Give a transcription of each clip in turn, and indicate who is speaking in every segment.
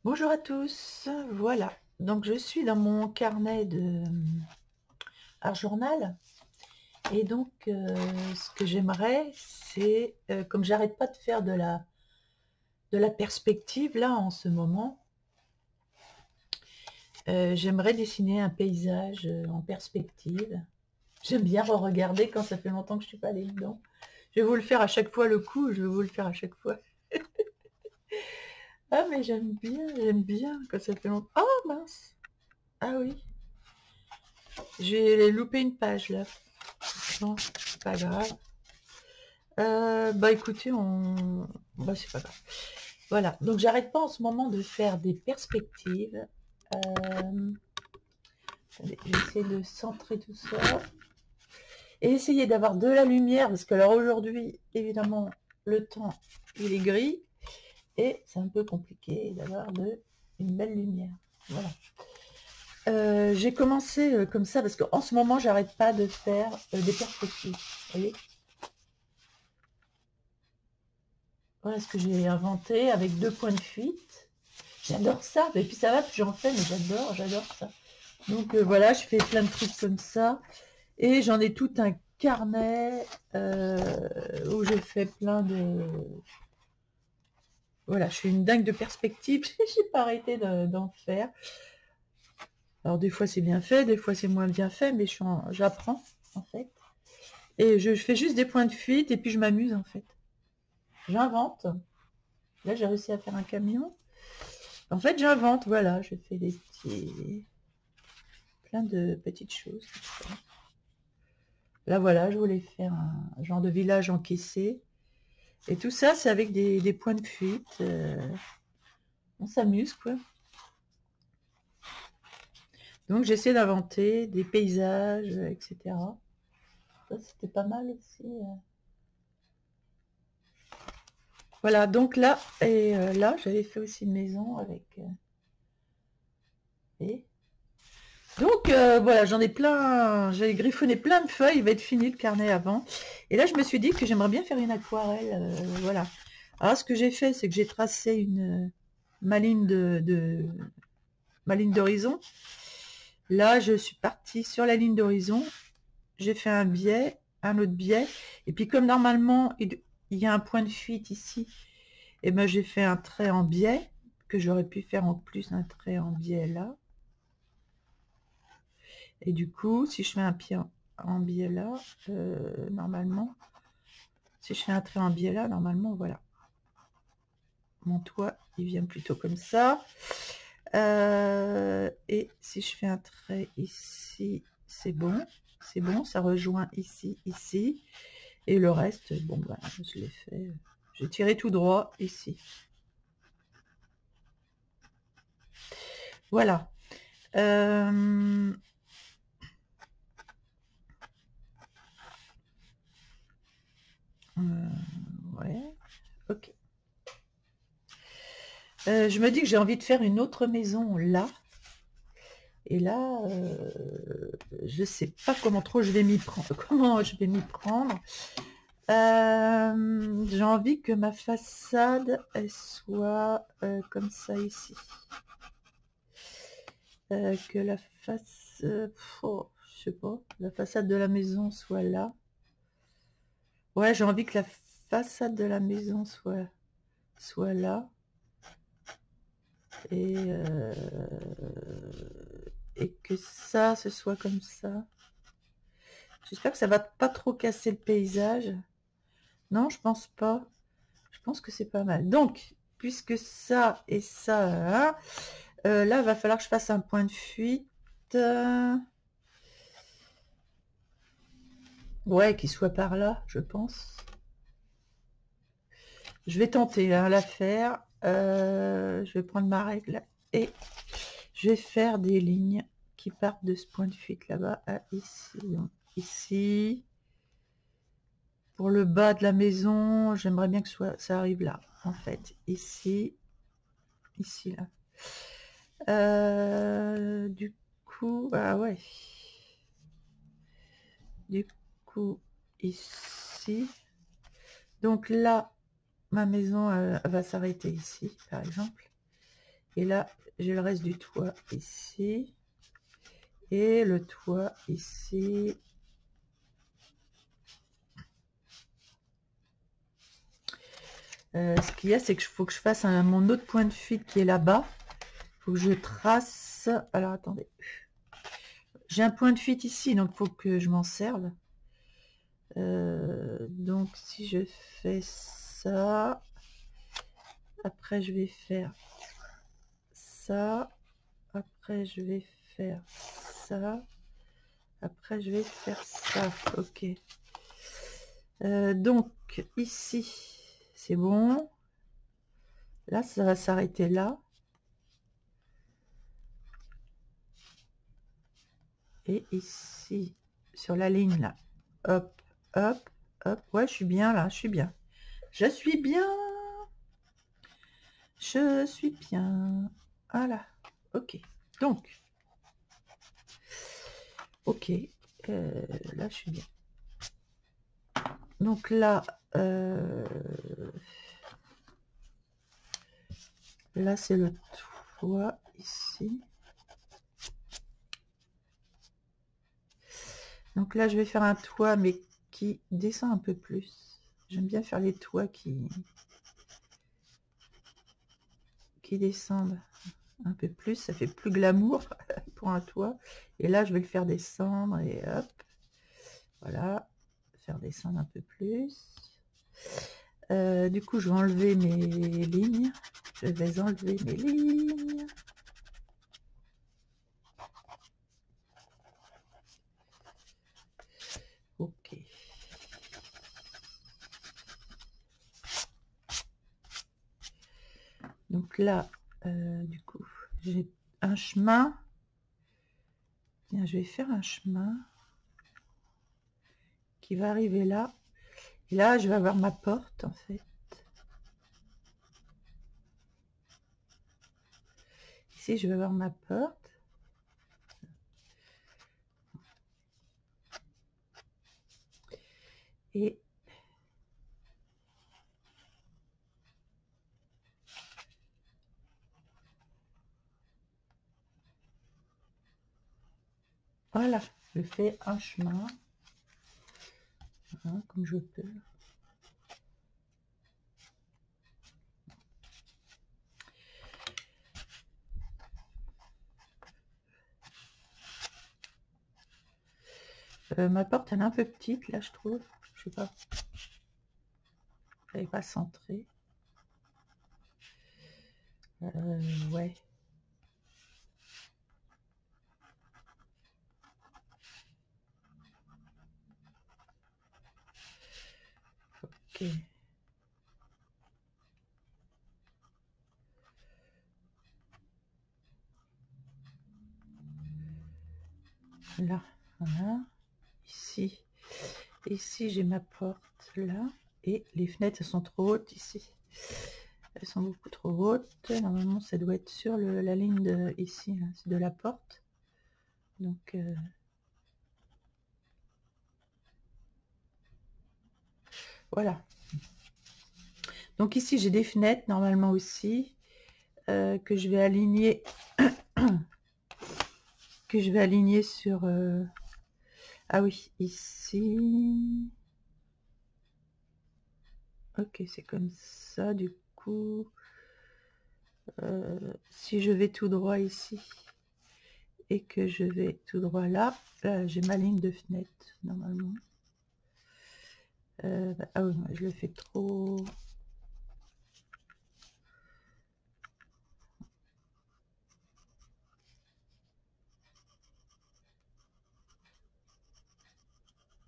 Speaker 1: Bonjour à tous, voilà, donc je suis dans mon carnet de art journal et donc ce que j'aimerais c'est, comme j'arrête pas de faire de la perspective là en ce moment, j'aimerais dessiner un paysage, en perspective. J'aime bien re-regarder quand ça fait longtemps que je suis pas allée dedans. Je vais vous le faire à chaque fois le coup, je vais vous le faire à chaque fois. Ah mais j'aime bien quand ça fait longtemps. Oh mince! Ah oui, j'ai loupé une page là. Non, c'est pas grave. Bah écoutez, bah c'est pas grave. Voilà, donc j'arrête pas en ce moment de faire des perspectives. Attendez, je vais essayer de centrer tout ça. Et essayer d'avoir de la lumière, parce que alors aujourd'hui, évidemment, le temps, il est gris. Et c'est un peu compliqué d'avoir une belle lumière. Voilà. J'ai commencé comme ça, parce qu'en ce moment, j'arrête pas de faire des perspectives. Vous voyez, voilà ce que j'ai inventé avec 2 points de fuite. J'adore ça. Et puis ça va, plus j'en fais, mais j'adore ça. Donc voilà, je fais plein de trucs comme ça. Et j'en ai tout un carnet où j'ai fait plein de... Voilà, je suis une dingue de perspective. J'ai pas arrêté d'en faire. Alors des fois c'est bien fait, des fois c'est moins bien fait, mais j'apprends en fait. Et je fais juste des points de fuite et puis je m'amuse en fait. J'invente. Là j'ai réussi à faire un camion. En fait j'invente, voilà, je fais plein de petites choses. Là voilà, je voulais faire un genre de village encaissé. Et tout ça c'est avec des points de fuite. On s'amuse quoi. Donc j'essaie d'inventer des paysages, etc. Ça c'était pas mal aussi. Voilà, donc là, et là, j'avais fait aussi une maison avec... et donc, voilà, j'en ai plein, j'ai griffonné plein de feuilles, il va être fini le carnet avant. Et là, je me suis dit que j'aimerais bien faire une aquarelle, voilà. Alors, ce que j'ai fait, c'est que j'ai tracé ma ligne ma ligne d'horizon. Là, je suis partie sur la ligne d'horizon, j'ai fait un biais, un autre biais, et puis comme normalement, il y a un point de fuite ici, et ben j'ai fait un trait en biais, que j'aurais pu faire en plus un trait en biais là. Et du coup, si je fais un pied en biais là, normalement, si je fais un trait en biais là, normalement, voilà. Mon toit, il vient plutôt comme ça. Et si je fais un trait ici, c'est bon. C'est bon, ça rejoint ici, ici. Et le reste, bon, bah, je l'ai fait. J'ai tiré tout droit ici. Voilà. Ouais, ok. Je me dis que j'ai envie de faire une autre maison là. Et là, je sais pas comment trop je vais m'y prendre. Comment je vais m'y prendre. J'ai envie que ma façade elle soit comme ça ici. Que la face, oh, je sais pas, la façade de la maison soit là. Ouais, j'ai envie que la façade de la maison soit là. Et, et que ça, ce soit comme ça. J'espère que ça va pas trop casser le paysage. Non, je pense pas. Je pense que c'est pas mal. Donc, puisque ça et ça, hein, là, il va falloir que je fasse un point de fuite. Ouais, qui soit par là, je pense. Je vais tenter hein, l'affaire. Je vais prendre ma règle et je vais faire des lignes qui partent de ce point de fuite là-bas à ici. Donc, ici. Pour le bas de la maison, j'aimerais bien que ça arrive là, en fait. Ici, là. Du coup, ah ouais. Du coup, ici. Donc là, ma maison va s'arrêter ici, par exemple. Et là, j'ai le reste du toit ici. Et le toit ici. Ce qu'il y a, c'est que faut que je fasse mon autre point de fuite qui est là-bas. Il faut que je trace. Alors, attendez. J'ai un point de fuite ici, donc il faut que je m'en serve. Donc, si je fais ça, après, je vais faire ça. Après, je vais faire ça. Après, je vais faire ça. Ok. Donc, ici, c'est bon. Là, ça va s'arrêter là. Et ici, sur la ligne, là. Hop, hop, hop. Ouais, je suis bien, là. Je suis bien. Je suis bien. Je suis bien. Voilà. Ok. Donc, ok. Là, je suis bien. Donc là, là, c'est le toit ici. Donc là, je vais faire un toit, mais qui descend un peu plus. J'aime bien faire les toits qui descendent un peu plus. Ça fait plus glamour pour un toit. Et là, je vais le faire descendre et hop. Voilà. Faire descendre un peu plus. Du coup, je vais enlever mes lignes. Je vais enlever mes lignes. Ok. Donc là, du coup, j'ai un chemin. Bien, je vais faire un chemin qui va arriver là. Et là, je vais avoir ma porte, en fait. Ici, je vais avoir ma porte. Et voilà, je fais un chemin, hein, comme je peux. Ma porte, elle est un peu petite, là, je trouve. Je sais pas. Elle n'est pas centrée. Ouais. Ok. Là, voilà. Ici. Ici, j'ai ma porte, là. Et les fenêtres, elles sont trop hautes, ici. Elles sont beaucoup trop hautes. Normalement, ça doit être sur la ligne de ici, c'est de la porte. Donc, voilà. Donc ici, j'ai des fenêtres, normalement aussi, que je vais aligner, sur... Ah oui, ici... Ok, c'est comme ça, du coup... si je vais tout droit ici, et que je vais tout droit là, j'ai ma ligne de fenêtre, normalement. Ah oui, je le fais trop...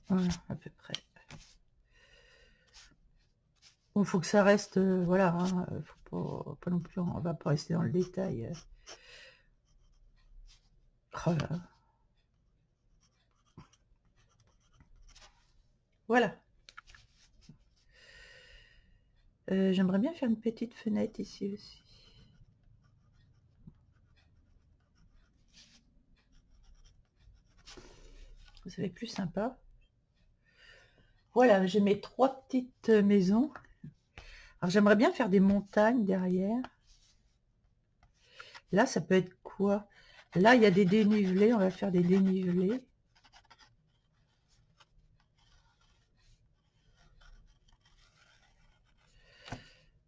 Speaker 1: Voilà, à peu près. Bon, faut que ça reste, voilà, hein, faut pas non plus, on va pas rester dans le détail. Oh là. Voilà. J'aimerais bien faire une petite fenêtre ici aussi. Ça va être plus sympa. Voilà, j'ai mes 3 petites maisons. Alors j'aimerais bien faire des montagnes derrière. Là, ça peut être quoi? Là, il y a des dénivelés. On va faire des dénivelés.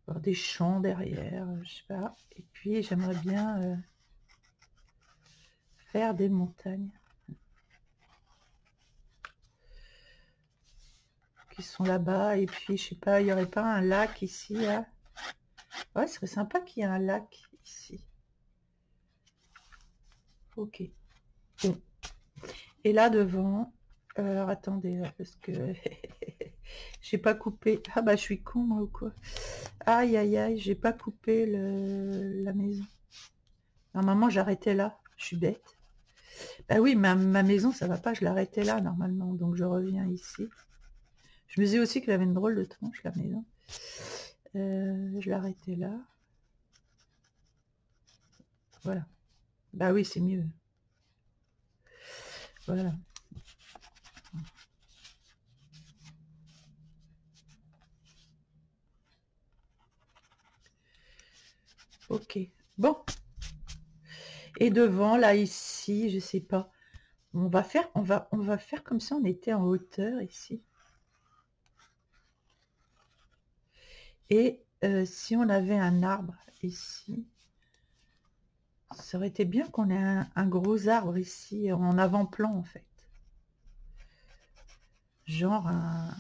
Speaker 1: Avoir des champs derrière, je sais pas. Et puis, j'aimerais bien faire des montagnes qui sont là-bas. Et puis, je sais pas, il n'y aurait pas un lac ici, là? Ouais, ce serait sympa qu'il y ait un lac ici. Ok. Bon. Et là devant, alors attendez, là, parce que j'ai pas coupé. Ah bah je suis con moi ou quoi? Aïe aïe aïe, j'ai pas coupé la maison. Normalement j'arrêtais là, je suis bête. Bah oui, ma maison ça va pas, je l'arrêtais là normalement, donc je reviens ici. Je me disais aussi qu'elle avait une drôle de tronche la maison. Je l'arrêtais là. Voilà. Bah oui, c'est mieux. Voilà. Ok. Bon. Et devant, là, ici, je sais pas. On va faire comme si on était en hauteur ici. Et si on avait un arbre ici, ça aurait été bien qu'on ait un gros arbre ici, en avant-plan en fait. Genre un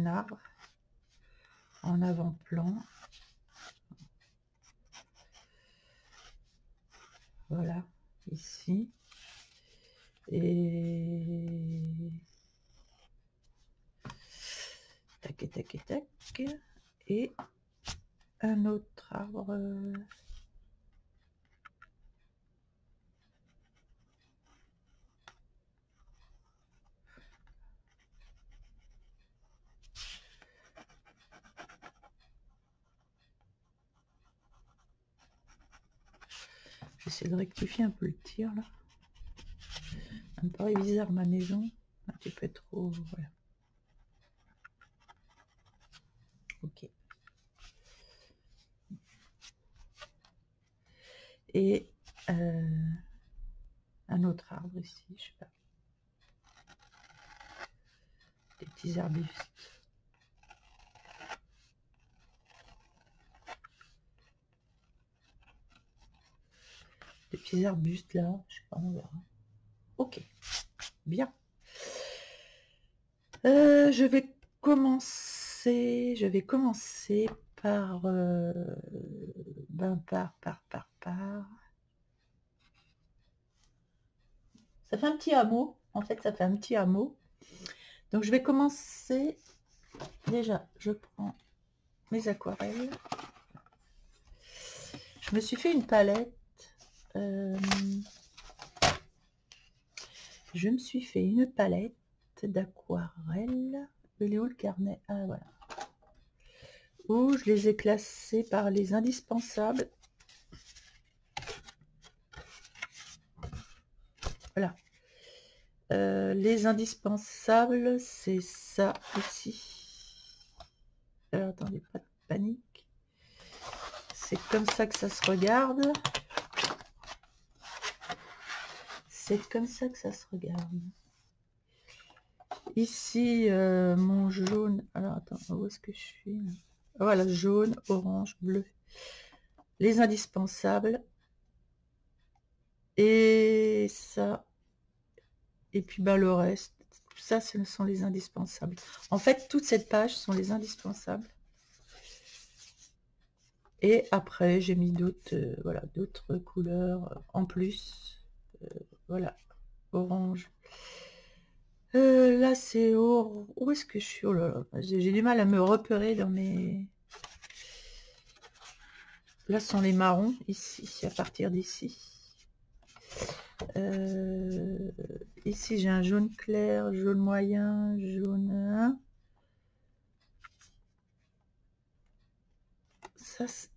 Speaker 1: arbre en avant-plan. Voilà, ici. Et... tac, et tac, et tac. Et un autre arbre... J'essaie de rectifier un peu le tir là. Ça me paraît bizarre ma maison. Un petit peu trop... Voilà. Ok. Et un autre arbre ici, je sais pas. Des petits arbustes. Des petits arbustes là, je sais pas, on verra. Ok, bien. Je vais commencer par, par. Ça fait un petit hameau, en fait, ça fait un petit hameau. Donc je vais commencer, déjà, je prends mes aquarelles. Je me suis fait une palette. Je me suis fait une palette d'aquarelles. Il est où le carnet? Ah voilà. Où je les ai classés par les indispensables. Voilà. Les indispensables, c'est ça ici. Alors attendez, pas de panique. C'est comme ça que ça se regarde. C'est comme ça que ça se regarde. Ici, mon jaune. Alors attends, où est-ce que je suis? Voilà, jaune, orange, bleu. Les indispensables. Et ça. Et puis bah, le reste. Ça, ce sont les indispensables. En fait, toute cette page sont les indispensables. Et après, j'ai mis d'autres voilà, d'autres couleurs en plus. Voilà, orange. Là, c'est où est-ce que je suis? Oh là là, j'ai du mal à me repérer dans mes... Là sont les marrons, ici, à partir d'ici. Ici, j'ai un jaune clair, jaune moyen, jaune...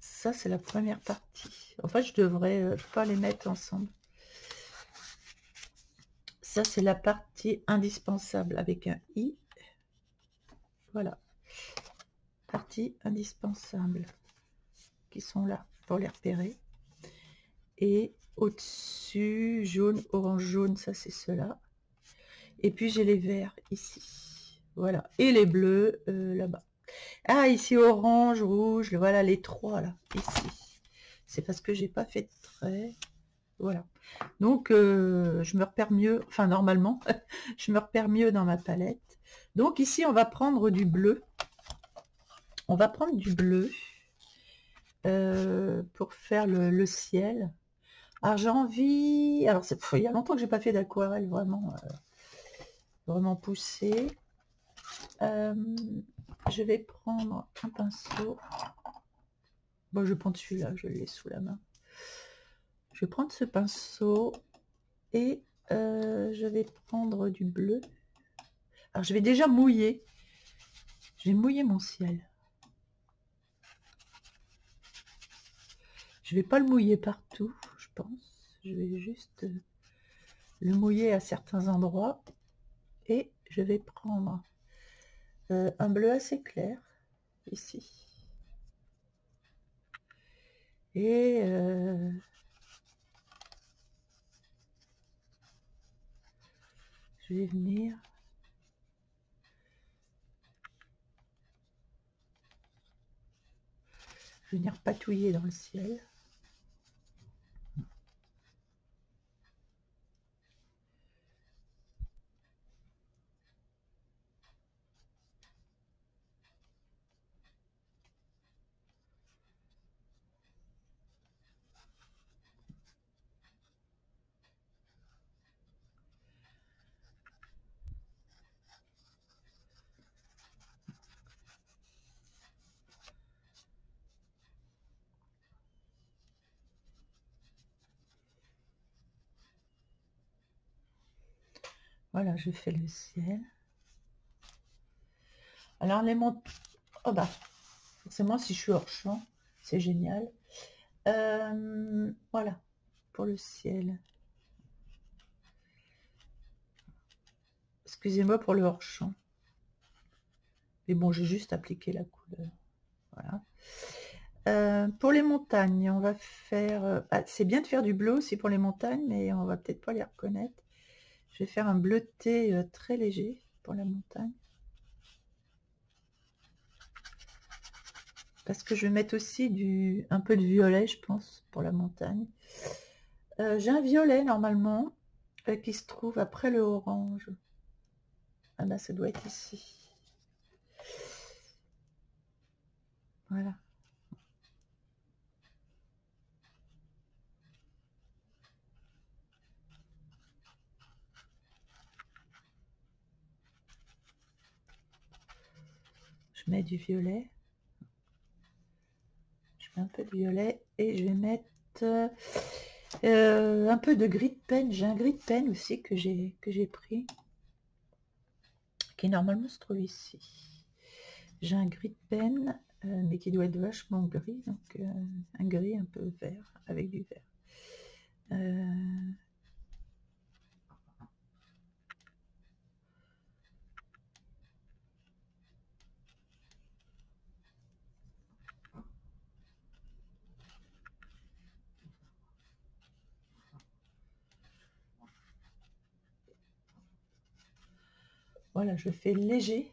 Speaker 1: Ça c'est la première partie. En fait, je devrais pas les mettre ensemble. Ça, c'est la partie indispensable avec un i. Voilà. Partie indispensable. qui sont là pour les repérer. Et au-dessus, jaune, orange, jaune, ça c'est ceux-là. Et puis j'ai les verts ici. Voilà. Et les bleus là-bas. Ah, ici orange, rouge, voilà les trois là, ici. C'est parce que j'ai pas fait de trait. Voilà. Donc je me repère mieux, enfin normalement, je me repère mieux dans ma palette. Donc ici on va prendre du bleu. On va prendre du bleu pour faire le ciel. Alors j'ai envie, alors il y a longtemps que j'ai pas fait d'aquarelle vraiment, vraiment poussée. Je vais prendre un pinceau. Bon, je vais prendre celui-là, je l'ai sous la main. Je vais prendre ce pinceau et je vais prendre du bleu. Alors je vais déjà mouiller. Je vais mouiller mon ciel. Je vais pas le mouiller partout, je pense. Je vais juste le mouiller à certains endroits. Et je vais prendre un bleu assez clair, ici. Et je vais venir patouiller dans le ciel. Voilà, je fais le ciel. Alors les montagnes, oh bah, forcément si je suis hors champ, c'est génial. Voilà, pour le ciel. Excusez-moi pour le hors champ. Mais bon, j'ai juste appliqué la couleur. Voilà. Pour les montagnes, on va faire... c'est bien de faire du bleu aussi pour les montagnes, mais on va peut-être pas les reconnaître. Je vais faire un bleuté très léger pour la montagne. Parce que je vais mettre aussi un peu de violet, je pense, pour la montagne. J'ai un violet, normalement, qui se trouve après le orange. Ah ben, ça doit être ici. Voilà. Je mets du violet. Je mets un peu de violet et je vais mettre un peu de gris de pen. J'ai un gris de pen aussi que j'ai pris, qui normalement se trouve ici. J'ai un gris de pen, mais qui doit être vachement gris, donc un gris un peu vert, avec du vert. Voilà, je fais léger.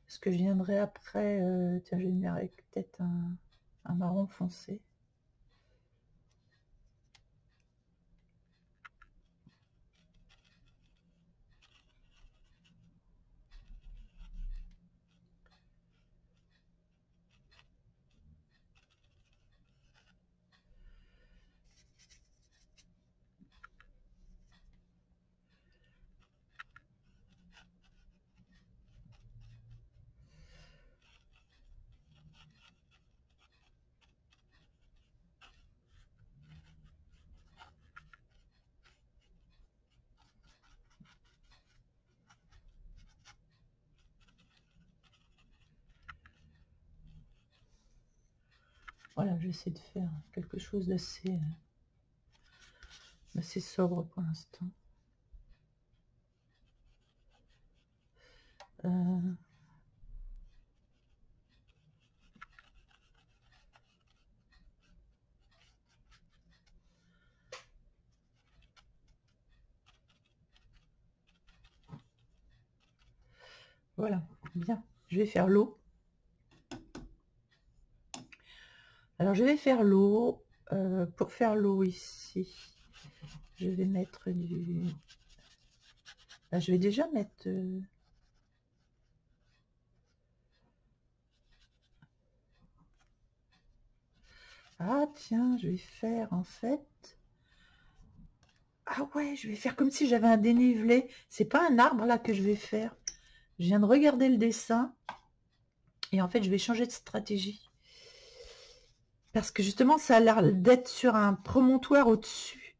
Speaker 1: Ce que je viendrai après, tiens, je vais venir avec peut-être un marron foncé. Voilà, j'essaie de faire quelque chose d'assez sobre pour l'instant. Voilà, bien. Je vais faire l'eau. Alors, je vais faire l'eau. Pour faire l'eau ici, je vais mettre du... Là, je vais déjà mettre... Ah, tiens, je vais faire, en fait... Ah ouais, je vais faire comme si j'avais un dénivelé. C'est pas un arbre, là, que je vais faire. Je viens de regarder le dessin. Et en fait, je vais changer de stratégie. Parce que justement, ça a l'air d'être sur un promontoire au-dessus.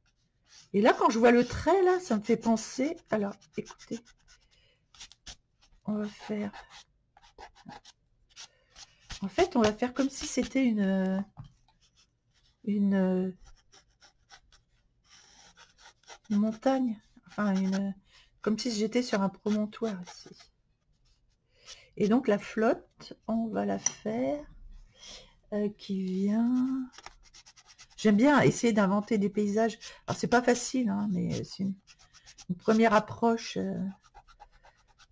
Speaker 1: Et là, quand je vois le trait, là, ça me fait penser... Alors, écoutez. On va faire... En fait, on va faire comme si c'était une montagne. Enfin, comme si j'étais sur un promontoire ici. Et donc, la flotte, on va la faire qui vient... J'aime bien essayer d'inventer des paysages. Alors, c'est pas facile, hein, mais c'est une première approche.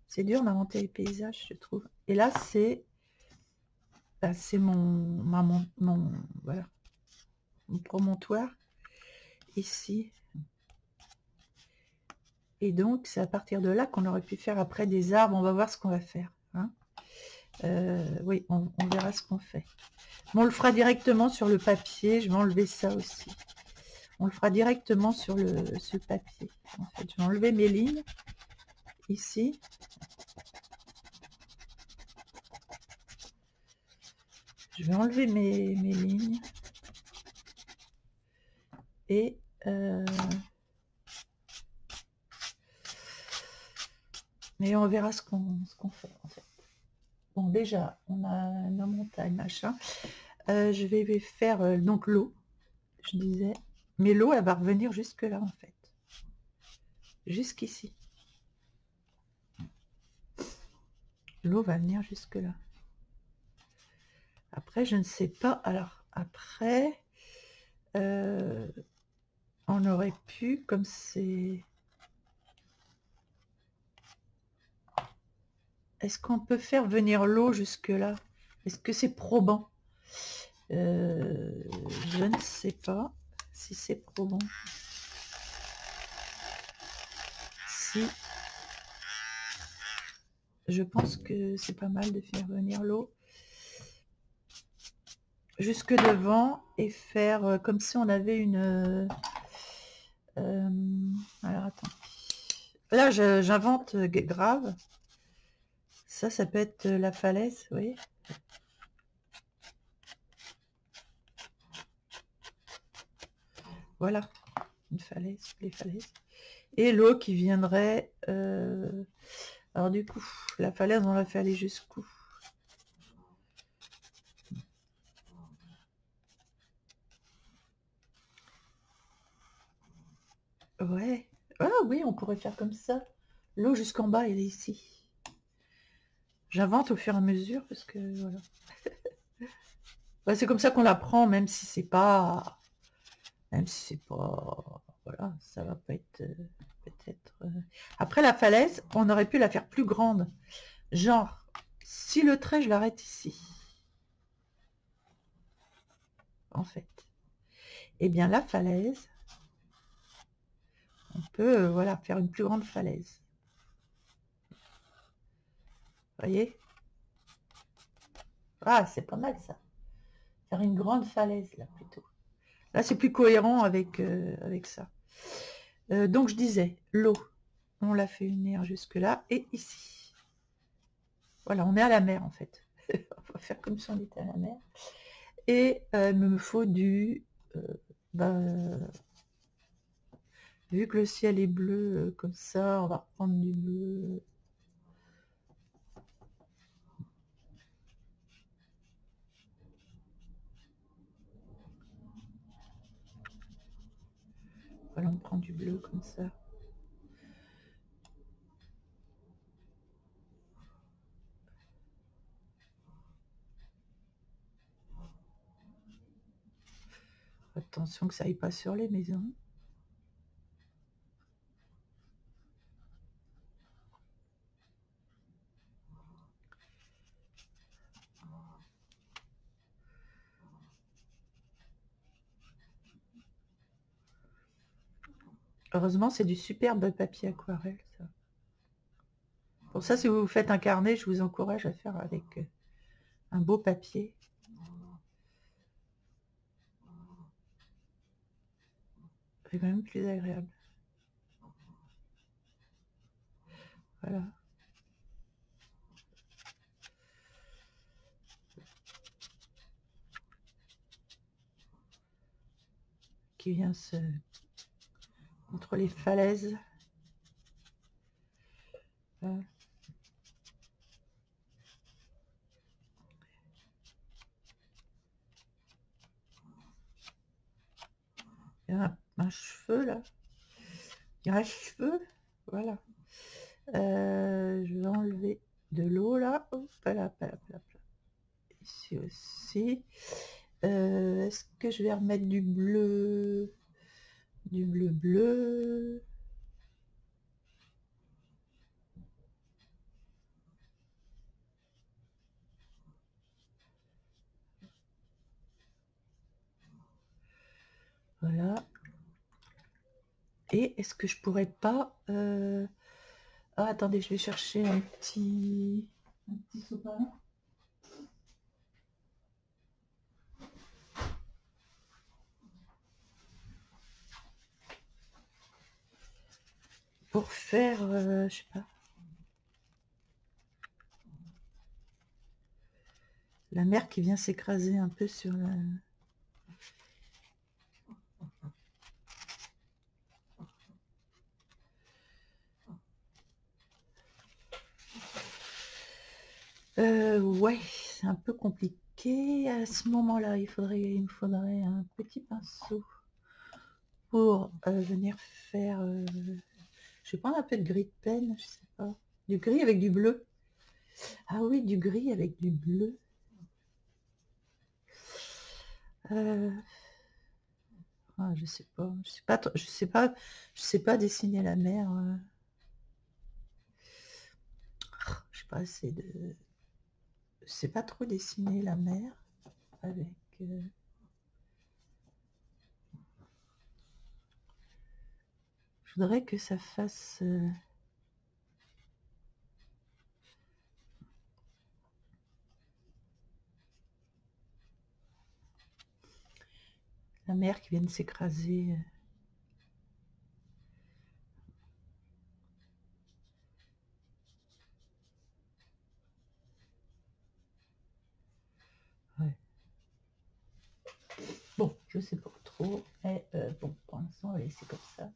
Speaker 1: C'est dur d'inventer les paysages, je trouve. Et là, c'est voilà, mon promontoire ici. Et donc, c'est à partir de là qu'on aurait pu faire après des arbres. On va voir ce qu'on va faire. Hein. Oui, on verra ce qu'on fait. On le fera directement sur le papier. Je vais enlever ça aussi. On le fera directement sur ce papier. En fait, je vais enlever mes lignes ici. Je vais enlever mes lignes. Et mais on verra ce qu'on fait en fait. Bon, déjà, on a nos montagnes, machin. Je vais faire donc l'eau, je disais. Mais l'eau, elle va revenir jusque là en fait. Jusqu'ici. L'eau va venir jusque là. Après, je ne sais pas. Alors, après, on aurait pu, comme c'est... Est-ce qu'on peut faire venir l'eau jusque là? Est-ce que c'est probant? Je ne sais pas si c'est probant. Si. Je pense que c'est pas mal de faire venir l'eau jusque devant et faire comme si on avait une... alors attends. Là, j'invente grave. Ça peut être la falaise, vous voyez. Voilà, une falaise, les falaises. Et l'eau qui viendrait... alors du coup, la falaise, on l'a fait aller jusqu'où? Ouais. Ah oui, on pourrait faire comme ça. L'eau jusqu'en bas, elle est ici. J'invente au fur et à mesure parce que voilà. Ouais, c'est comme ça qu'on l'apprend, même si c'est pas... Même si c'est pas... Voilà, ça va pas être... peut-être... Après la falaise, on aurait pu la faire plus grande. Genre, si le trait, je l'arrête ici. En fait. Eh bien, la falaise, on peut, voilà, faire une plus grande falaise. Vous voyez? Ah, c'est pas mal ça. Faire une grande falaise, là, plutôt. Là, c'est plus cohérent avec, avec ça. Donc, je disais, l'eau, on l'a fait venir jusque-là, et ici. Voilà, on est à la mer, en fait. On va faire comme si on était à la mer. Et il me faut du... vu que le ciel est bleu, comme ça, on va reprendre du bleu... Voilà, on prend du bleu comme ça. Attention que ça aille pas sur les maisons. Heureusement, c'est du superbe papier aquarelle, ça. Pour ça, si vous faites un carnet, je vous encourage à faire avec un beau papier. C'est quand même plus agréable. Voilà. Qui vient se... entre les falaises. Voilà. Il y a un cheveu là. Il y a un cheveu. Voilà. Je vais enlever de l'eau là. Hop là, ici aussi. Est-ce que je vais remettre du bleu? Du bleu. Voilà. Et est-ce que je pourrais pas... Ah, attendez, je vais chercher un petit sopalin. Pour faire, je sais pas. La mer qui vient s'écraser un peu sur la... Ouais, c'est un peu compliqué. À ce moment-là, il me faudrait un petit pinceau pour venir faire... je vais prendre un peu de gris de peine, je sais pas. Du gris avec du bleu. Ah oui, du gris avec du bleu. Ah, je sais pas, je sais pas dessiner la mer. Je sais pas, je sais pas trop dessiner la mer avec. Je voudrais que ça fasse. La mer qui vient de s'écraser. Ouais. Bon, je sais pas trop, mais bon, pour l'instant, on va laisser comme ça.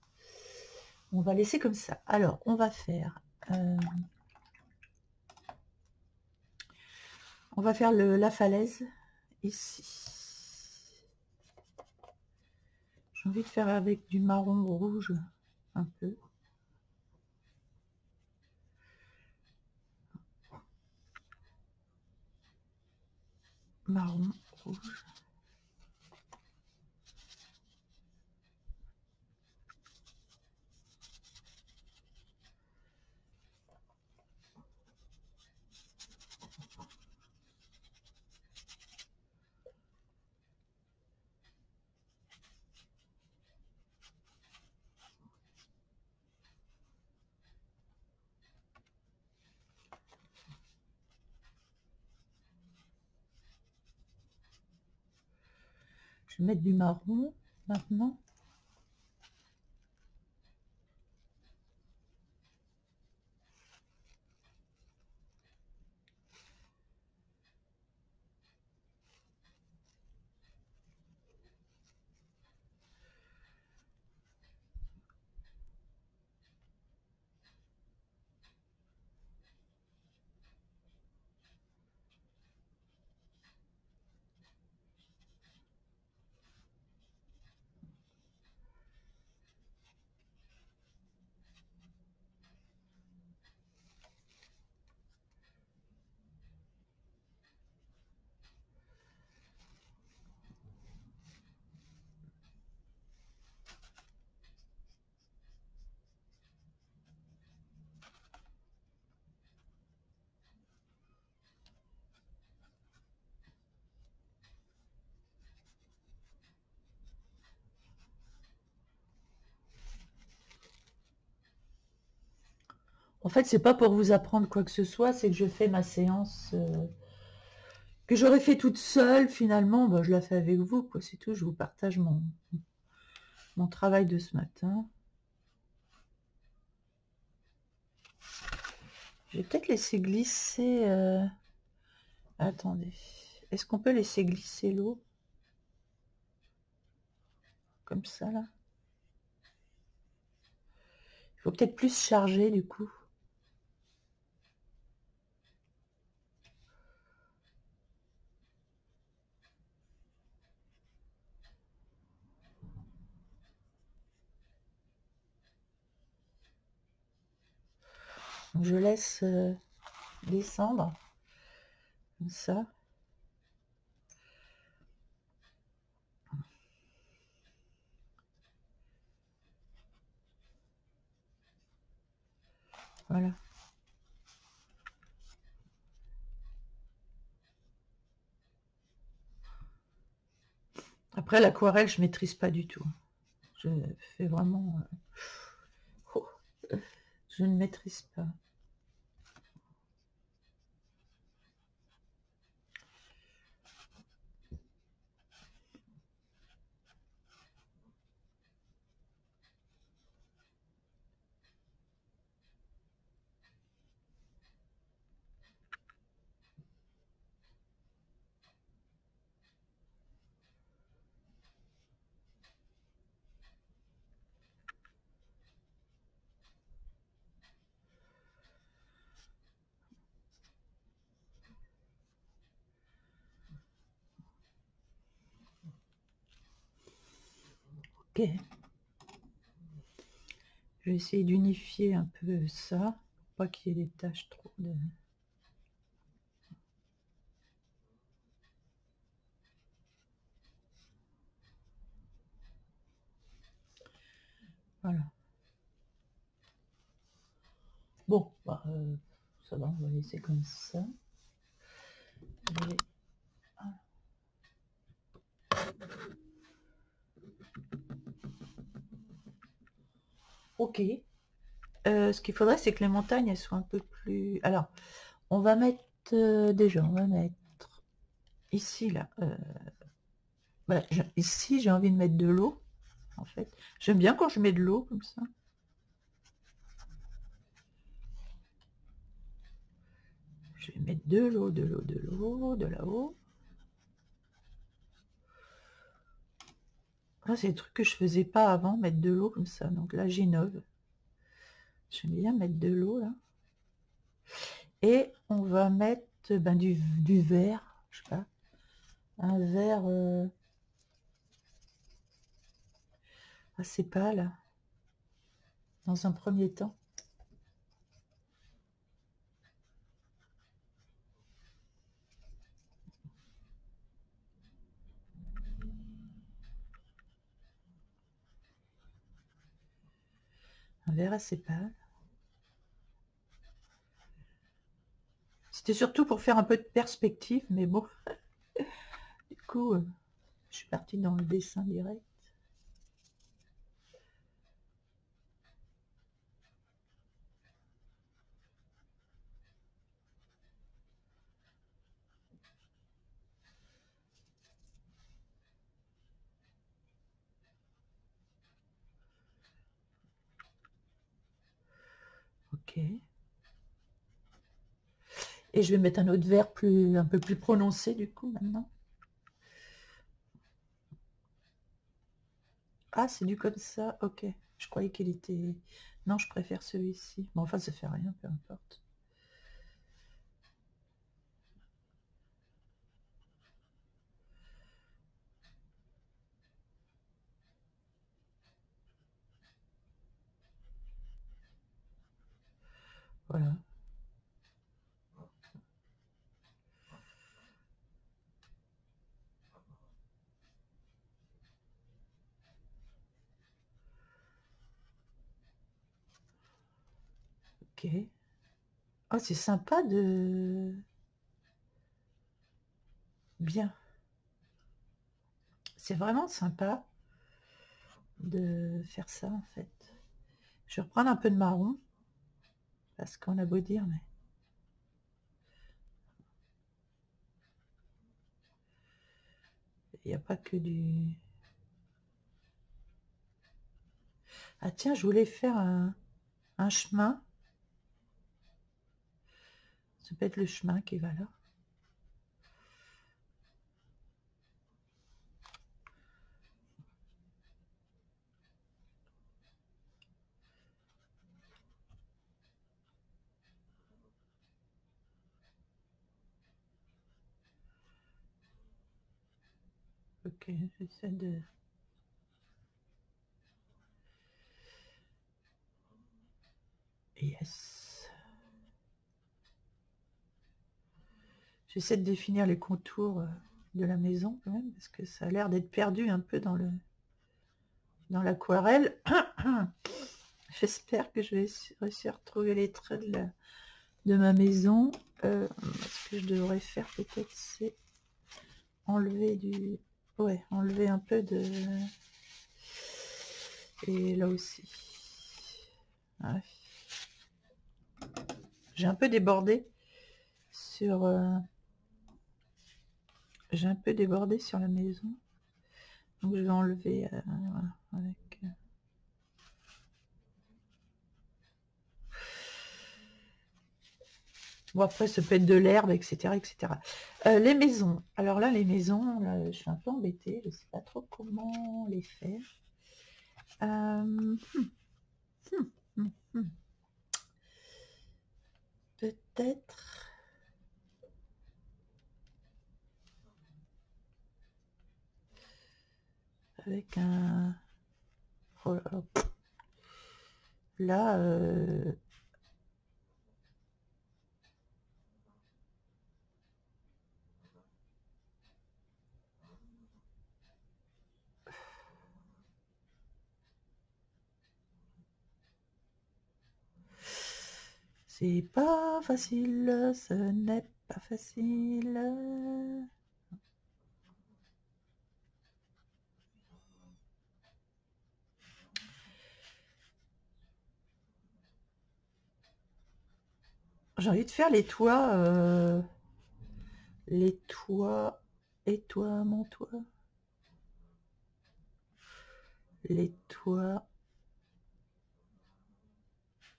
Speaker 1: On va laisser comme ça. Alors, on va faire. On va faire la falaise ici. J'ai envie de faire avec du marron rouge un peu. Marron rouge. Je vais mettre du marron maintenant. En fait, c'est pas pour vous apprendre quoi que ce soit, c'est que je fais ma séance que j'aurais fait toute seule. Finalement, bah, je la fais avec vous, quoi. C'est tout. Je vous partage mon travail de ce matin. Je vais peut-être laisser glisser. Attendez. Est-ce qu'on peut laisser glisser l'eau comme ça là? Il faut peut-être plus charger du coup. Donc, je laisse descendre comme ça. Voilà. Après, l'aquarelle, je maîtrise pas du tout. Je fais vraiment... oh, je ne maîtrise pas. Ok. Je vais essayer d'unifier un peu ça, pour pas qu'il y ait des taches trop de... Voilà. Bon, bah, ça va, on va laisser comme ça. Et... ok. Ce qu'il faudrait, c'est que les montagnes, elles soient un peu plus... Alors, on va mettre... déjà, on va mettre... Ici, là. Voilà, ici, j'ai envie de mettre de l'eau, en fait. J'aime bien quand je mets de l'eau, comme ça. Je vais mettre de l'eau, de l'eau, de l'eau, de là-haut. Là, c'est des trucs que je faisais pas avant, mettre de l'eau comme ça. Donc là, j'innove. J'aime bien mettre de l'eau, là. Et on va mettre ben, du vert, je sais pas, un vert assez pâle, dans un premier temps. Un vert assez pâle. C'était surtout pour faire un peu de perspective, mais bon, du coup, je suis partie dans le dessin direct. Ok. Et je vais mettre un autre vert un peu plus prononcé, du coup, maintenant. Ah, c'est du comme ça, ok. Je croyais qu'il était... Non, je préfère celui-ci. Bon, enfin, ça fait rien, peu importe. Voilà. Ok. Ah, c'est sympa de... Bien. C'est vraiment sympa de faire ça, en fait. Je vais reprendre un peu de marron, Parce qu'on a beau dire, mais... Il n'y a pas que du... Ah tiens, je voulais faire un chemin. Ça peut être le chemin qui va là. Ok, j'essaie de... Yes. J'essaie de définir les contours de la maison quand même, parce que ça a l'air d'être perdu un peu dans l'aquarelle. J'espère que je vais réussir à retrouver les traits de ma maison. Ce que je devrais faire peut-être, c'est enlever du... Ouais, enlever un peu de... Et là aussi. Ouais. J'ai un peu débordé sur... J'ai un peu débordé sur la maison. Donc je vais enlever voilà, avec... Bon, après, ça peut être de l'herbe, etc. etc. Les maisons. Alors là, les maisons, là, je suis un peu embêtée. Je ne sais pas trop comment les faire. Peut-être... Avec un... Oh là, là c'est pas facile, ce n'est pas facile. J'ai envie de faire les toits, et toi, mon toit, les toits.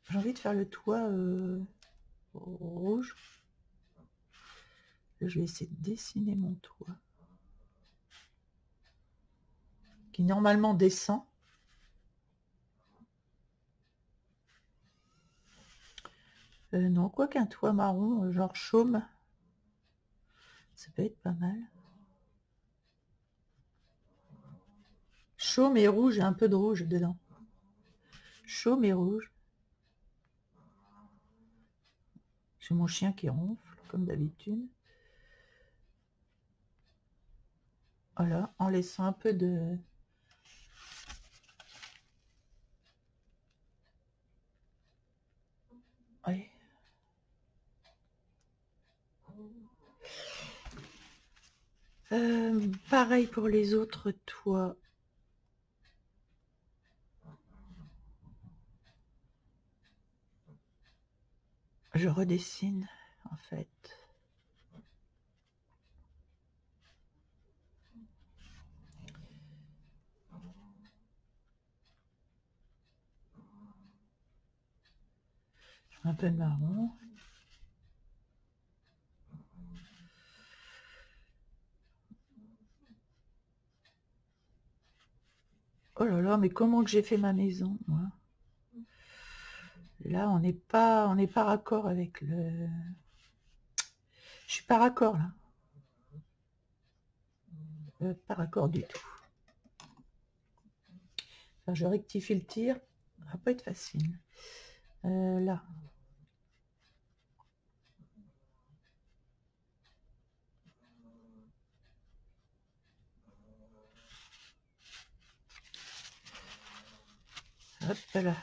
Speaker 1: J'ai envie de faire le toit rouge. Je vais essayer de dessiner mon toit, qui normalement descend. Non, quoi qu'un toit marron, genre chaume, ça peut être pas mal. Chaume et rouge, et un peu de rouge dedans. Chaume et rouge. J'ai mon chien qui ronfle, comme d'habitude. Voilà, en laissant un peu de... Ouais. Pareil pour les autres toits. Je redessine, en fait. Un peu de marron. Oh là là, mais comment que j'ai fait ma maison, moi? Là, on n'est pas raccord avec le... Je suis pas raccord, là. Pas raccord du tout. Enfin, je rectifie le tir. Ça va pas être facile. Là. Hop là.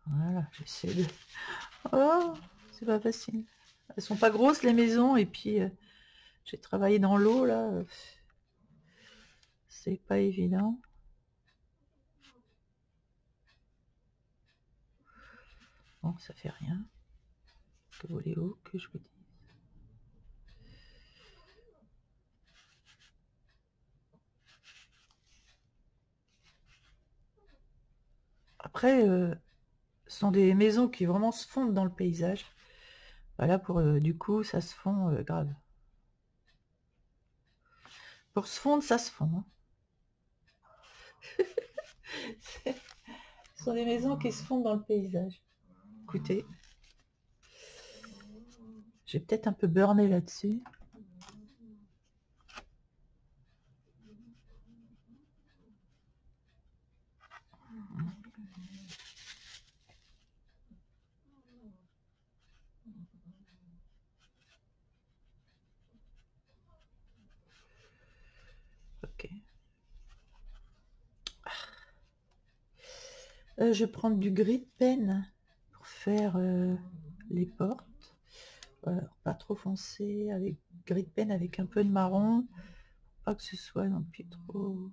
Speaker 1: Voilà, j'essaie de... Oh, c'est pas facile. Elles sont pas grosses, les maisons, et puis j'ai travaillé dans l'eau, là. c'est pas évident. Bon, ça fait rien. Que voulez-vous que je vous dise? Après, ce sont des maisons qui vraiment se fondent dans le paysage. Voilà, pour du coup, ça se fond grave. Pour se fondre, ça se fond. Hein. Ce sont des maisons qui se fondent dans le paysage. Écoutez, j'ai peut-être un peu burné là-dessus. Ok. Je vais prendre du gris de peine pour faire les portes. Voilà, pas trop foncé, avec gris de peine avec un peu de marron. Pas que ce soit non plus trop...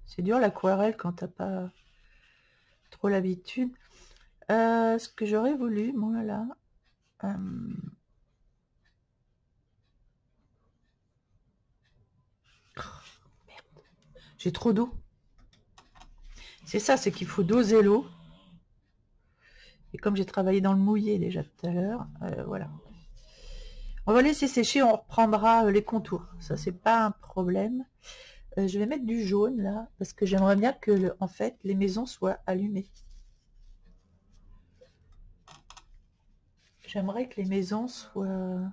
Speaker 1: C'est dur l'aquarelle quand t'as pas trop l'habitude. Ce que j'aurais voulu, moi là... Merde. J'ai trop d'eau. C'est ça, c'est qu'il faut doser l'eau. Et comme j'ai travaillé dans le mouillé déjà tout à l'heure, voilà. On va laisser sécher, on reprendra les contours. Ça, c'est pas un problème. Je vais mettre du jaune là, parce que j'aimerais bien que, en fait, les maisons soient allumées. J'aimerais que les maisons soient...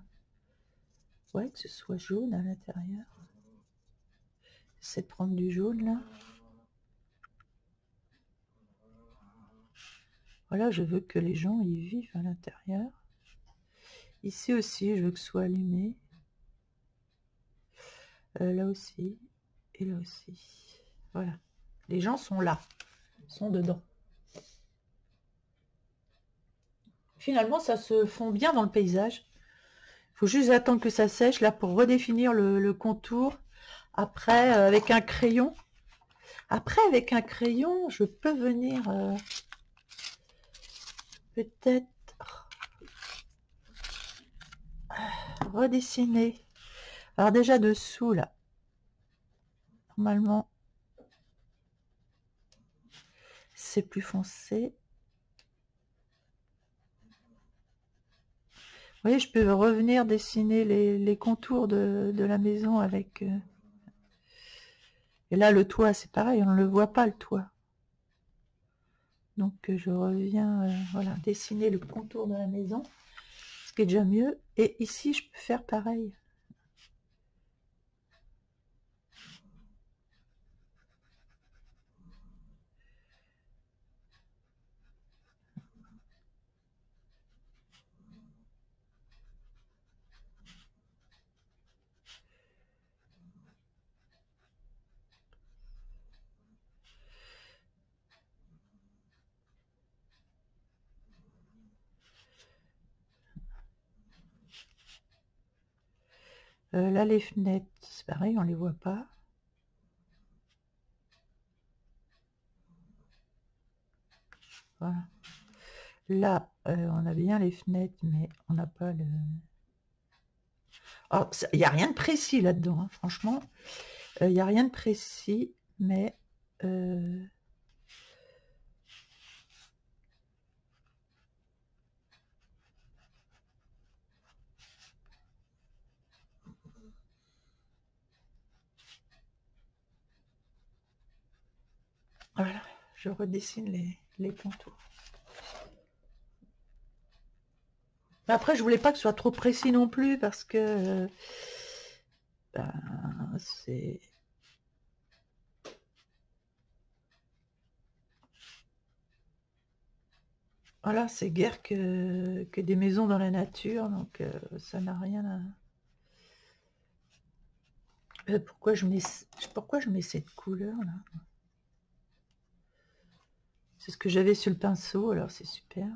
Speaker 1: Ouais, que ce soit jaune à l'intérieur. J'essaie de prendre du jaune là. Voilà, je veux que les gens y vivent à l'intérieur. Ici aussi, je veux que ce soit allumé. Là aussi. Et là aussi. Voilà. Les gens sont là. Ils sont dedans. Finalement, ça se fond bien dans le paysage. Il faut juste attendre que ça sèche là pour redéfinir le contour. Après, avec un crayon. Après, avec un crayon, je peux venir peut-être redessiner. Alors déjà dessous là, normalement, c'est plus foncé. Vous voyez, je peux revenir dessiner les contours de la maison avec... Et là, le toit, c'est pareil, on ne le voit pas, le toit. Donc, je reviens, voilà, dessiner le contour de la maison, ce qui est déjà mieux. Et ici, je peux faire pareil. Là, les fenêtres, c'est pareil, on les voit pas. Voilà. Là, on a bien les fenêtres, mais on n'a pas le... Alors, il n'y a rien de précis là-dedans, hein, franchement. Il n'y a rien de précis, mais... Voilà, je redessine les contours. Mais après, je voulais pas que ce soit trop précis non plus, parce que... ben, c'est... Voilà, c'est guère que des maisons dans la nature, donc ça n'a rien à... pourquoi je mets cette couleur là? C'est ce que j'avais sur le pinceau, alors c'est super.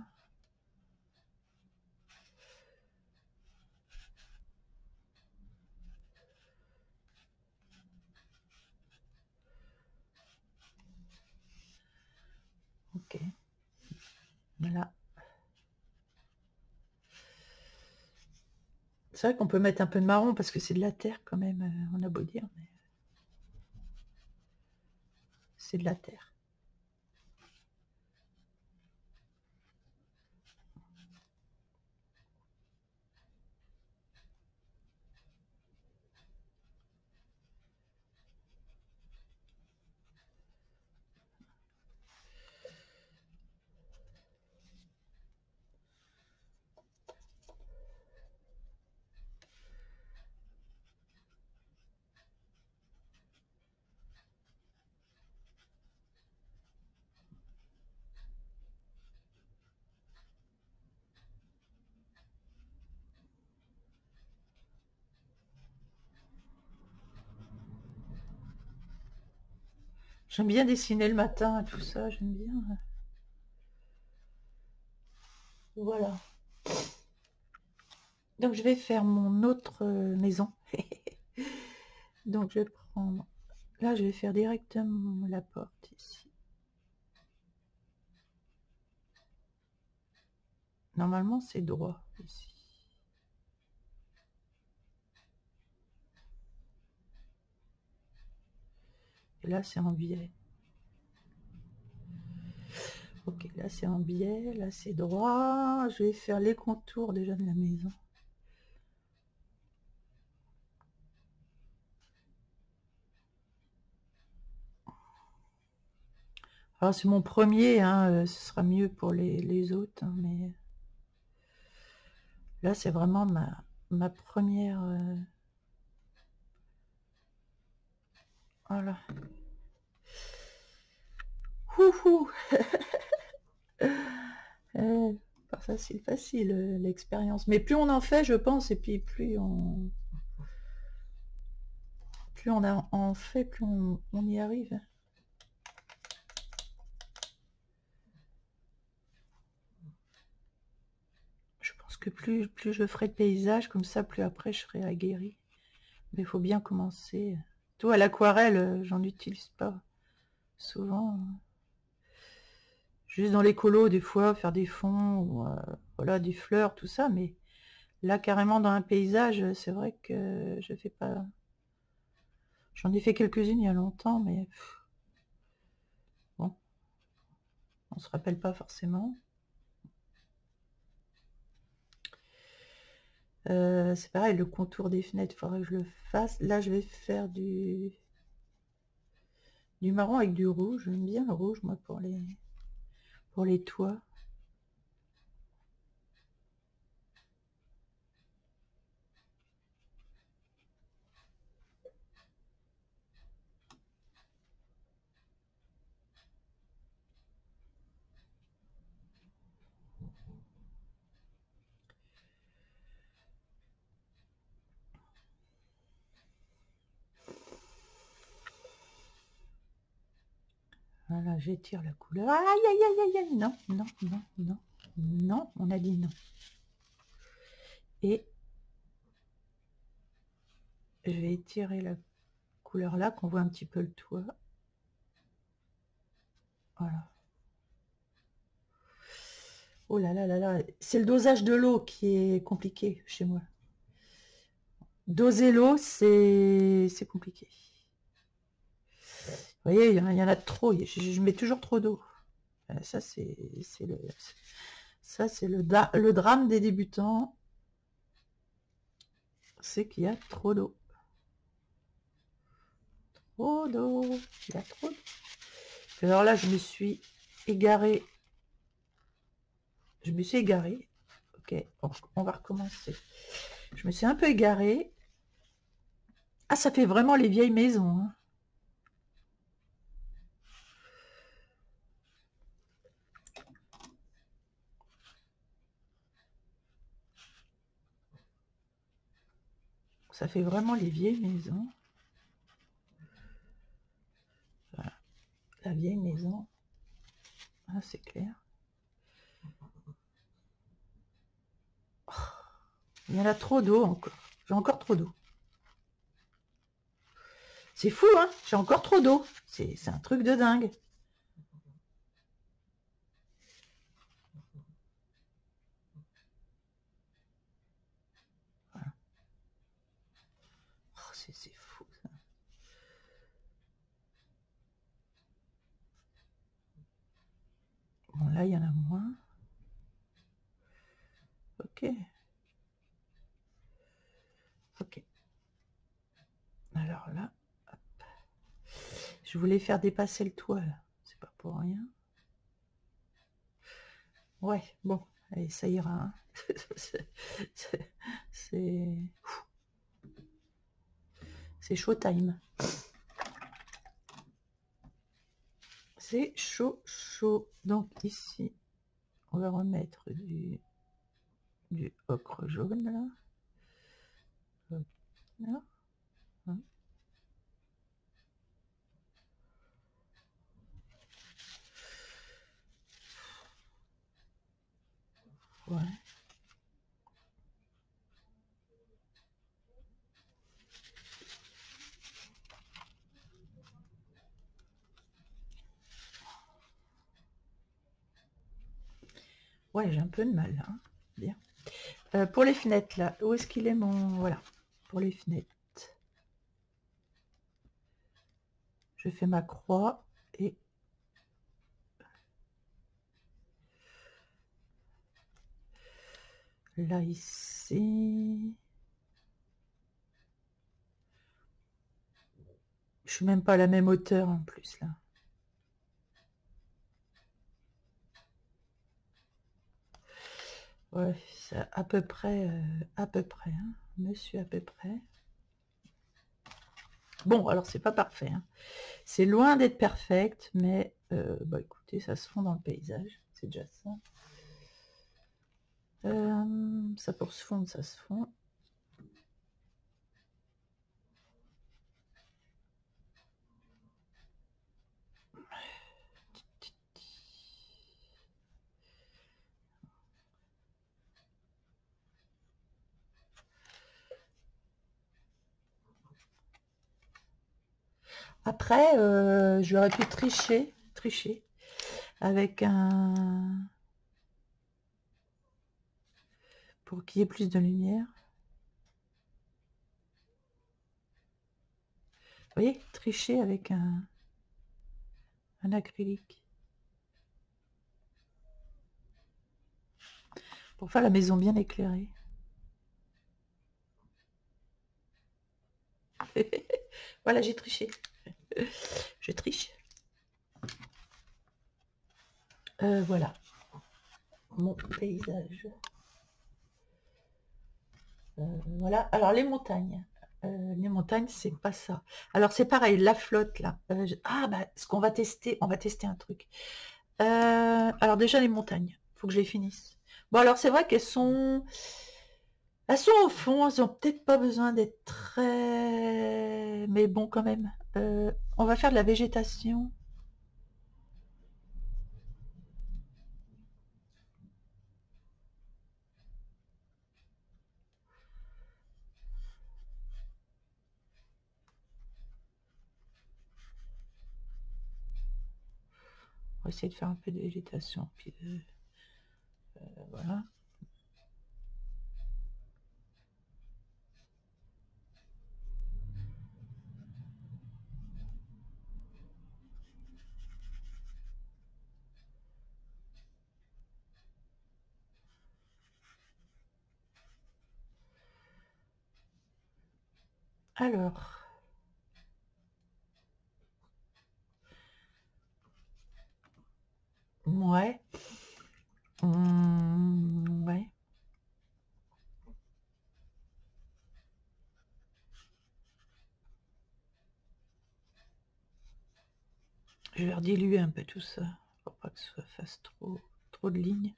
Speaker 1: Ok. Voilà. C'est vrai qu'on peut mettre un peu de marron parce que c'est de la terre quand même, on a beau dire, mais c'est de la terre. J'aime bien dessiner le matin, tout ça, j'aime bien. Voilà. Donc je vais faire mon autre maison. Donc je vais prendre... Là, je vais faire directement la porte ici. Normalement, c'est droit ici. Et là, c'est en biais. Ok, là, c'est en biais. Là, c'est droit. Je vais faire les contours déjà de la maison. Alors, c'est mon premier, hein, ce sera mieux pour les autres, hein, mais là, c'est vraiment ma première... Voilà. Ouhou. Pas facile, l'expérience. Mais plus on en fait, je pense, et puis plus on en fait, plus on y arrive. Je pense que plus je ferai de paysages comme ça, plus après je serai aguerrie. Mais il faut bien commencer. Tout à l'aquarelle, j'en utilise pas souvent. Juste dans les colos, des fois, faire des fonds, ou voilà, des fleurs, tout ça. Mais là, carrément, dans un paysage, c'est vrai que je fais pas... J'en ai fait quelques-unes il y a longtemps, mais... Bon, on se rappelle pas forcément. C'est pareil, le contour des fenêtres, il faudrait que je le fasse. Là, je vais faire du marron avec du rouge. J'aime bien le rouge, moi, pour les toits. Voilà, j'étire la couleur. Aïe, aïe, aïe, aïe, aïe. Non, non, non, non. Non, on a dit non. Et je vais étirer la couleur là, qu'on voit un petit peu le toit. Voilà. Oh là là là là. C'est le dosage de l'eau qui est compliqué chez moi. Doser l'eau, c'est compliqué. Vous voyez, il y en a trop. Je mets toujours trop d'eau. Ça, c'est le drame des débutants. C'est qu'il y a trop d'eau. Trop d'eau. Il y a trop d'eau. Alors là, je me suis égarée. Ok, on va recommencer. Je me suis un peu égarée. Ah, ça fait vraiment les vieilles maisons, hein. Ça fait vraiment les vieilles maisons. Voilà. La vieille maison. Ah, c'est clair. Oh, il y en a trop d'eau encore. J'ai encore trop d'eau. C'est fou, hein? J'ai encore trop d'eau. C'est un truc de dingue. Là, il y en a moins. Ok. Ok. Alors là, hop. Je voulais faire dépasser le toit, là. C'est pas pour rien. Ouais, bon, allez, ça ira. Hein. C'est showtime. C'est chaud, chaud. Donc ici, on va remettre du ocre jaune, là. Là. Ouais. Ouais, j'ai un peu de mal, hein. Bien. Pour les fenêtres, là, où est-ce qu'il est mon... Voilà, pour les fenêtres. Je fais ma croix et... Là, ici... Je suis même pas à la même hauteur, en plus, là. Ouais, c'est à peu près, hein, monsieur, à peu près. Bon, alors, c'est pas parfait, hein. C'est loin d'être perfect, mais bah écoutez, ça se fond dans le paysage, c'est déjà ça. Ça pour se fondre, ça se fond. Après, j'aurais pu tricher avec un... pour qu'il y ait plus de lumière. Vous voyez, tricher avec un acrylique. Pour faire la maison bien éclairée. Voilà, j'ai triché. Je triche. Voilà. Mon paysage. Voilà. Alors, les montagnes. Les montagnes, c'est pas ça. Alors, c'est pareil, la flotte, là. Ah, bah, ce qu'on va tester, on va tester un truc. Alors, déjà, les montagnes. Faut que je les finisse. Bon, alors, c'est vrai qu'elles sont... Elles sont au fond, elles ont peut-être pas besoin d'être très... Mais bon, quand même. On va faire de la végétation. On va essayer de faire un peu de végétation. Puis, voilà. Alors... Ouais. Ouais. Je vais rediluer un peu tout ça. Pour pas que ça fasse trop de lignes.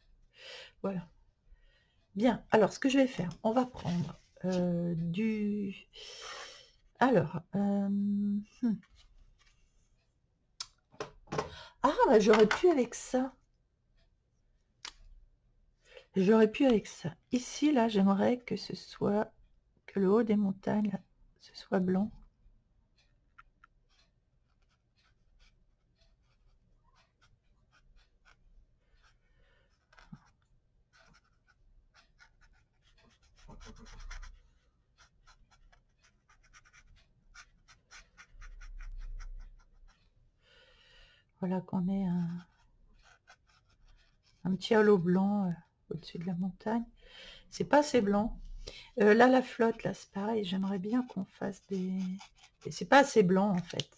Speaker 1: Voilà. Bien. Alors, ce que je vais faire, on va prendre du... Alors... Ah, bah, j'aurais pu avec ça. J'aurais pu avec ça. Ici, là, j'aimerais que ce soit... Que le haut des montagnes, là, ce soit blanc. Voilà qu'on ait un... Un petit halo blanc au-dessus de la montagne. C'est pas assez blanc. Là, la flotte, là, c'est pareil. J'aimerais bien qu'on fasse des... Et c'est pas assez blanc, en fait.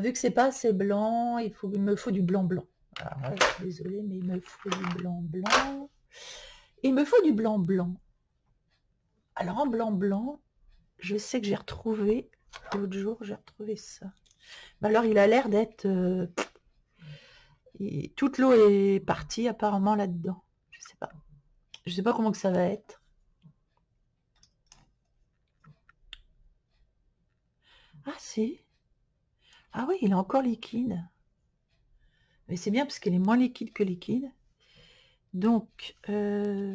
Speaker 1: Vu que c'est pas assez blanc, il me faut du blanc blanc. Alors, je suis désolée, mais il me faut du blanc blanc. Il me faut du blanc blanc. Alors, en blanc blanc, je sais que j'ai retrouvé... L'autre jour, j'ai retrouvé ça. Alors, il a l'air d'être... toute l'eau est partie, apparemment, là-dedans. Je sais pas. Je sais pas comment que ça va être. Ah, si. Ah oui, il est encore liquide. Mais c'est bien parce qu'il est moins liquide que liquide. Donc,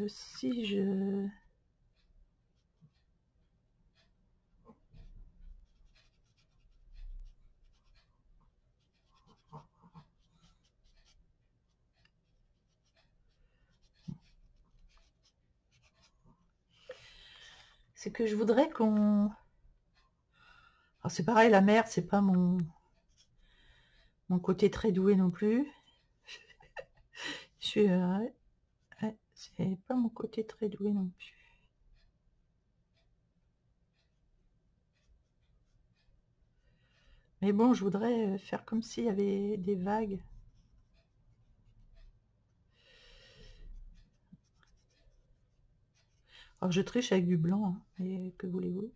Speaker 1: si je... C'est que je voudrais qu'on... Alors c'est pareil, la mer, c'est pas mon côté très doué non plus. Je suis... ouais, c'est pas mon côté très doué non plus. Mais bon, je voudrais faire comme s'il y avait des vagues. Alors je triche avec du blanc, hein, mais que voulez-vous?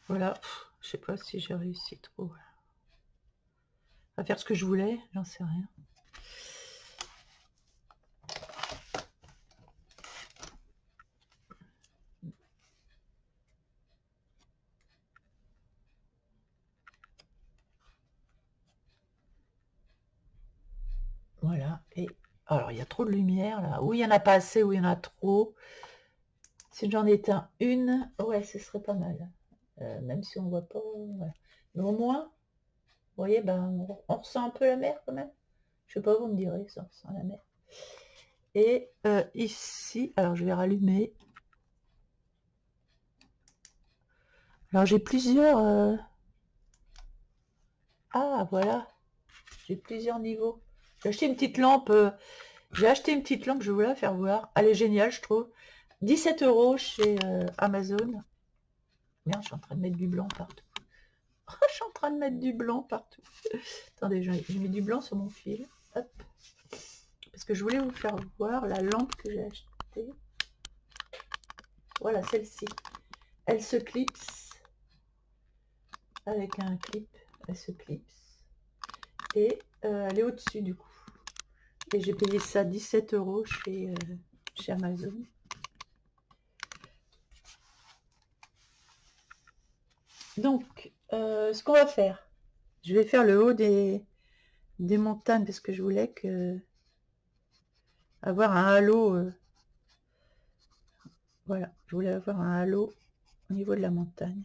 Speaker 1: Voilà, je sais pas si j'ai réussi trop à faire ce que je voulais, j'en sais rien. Voilà, et alors il y a trop de lumière là, ou il n'y en a pas assez, ou il y en a trop. Si j'en éteins une, ouais, ce serait pas mal. Même si on voit pas, voilà. Mais au moins, vous voyez, ben, on ressent un peu la mer quand même. Je sais pas, vous me direz, ça ressent la mer. Et ici, alors je vais rallumer. Alors j'ai plusieurs... Ah, voilà, j'ai plusieurs niveaux. J'ai acheté une petite lampe, je vais vous la faire voir. Elle est géniale, je trouve. 17 € chez Amazon. Merde, je suis en train de mettre du blanc partout. Je suis en train de mettre du blanc partout. Attendez, je mets du blanc sur mon fil. Hop. Parce que je voulais vous faire voir la lampe que j'ai achetée. Voilà, celle-ci. Elle se clipse. Avec un clip, elle se clipse. Et elle est au-dessus du coup. Et j'ai payé ça 17 € chez Amazon. Donc, ce qu'on va faire, je vais faire le haut des montagnes parce que je voulais avoir un halo. Voilà, je voulais avoir un halo au niveau de la montagne.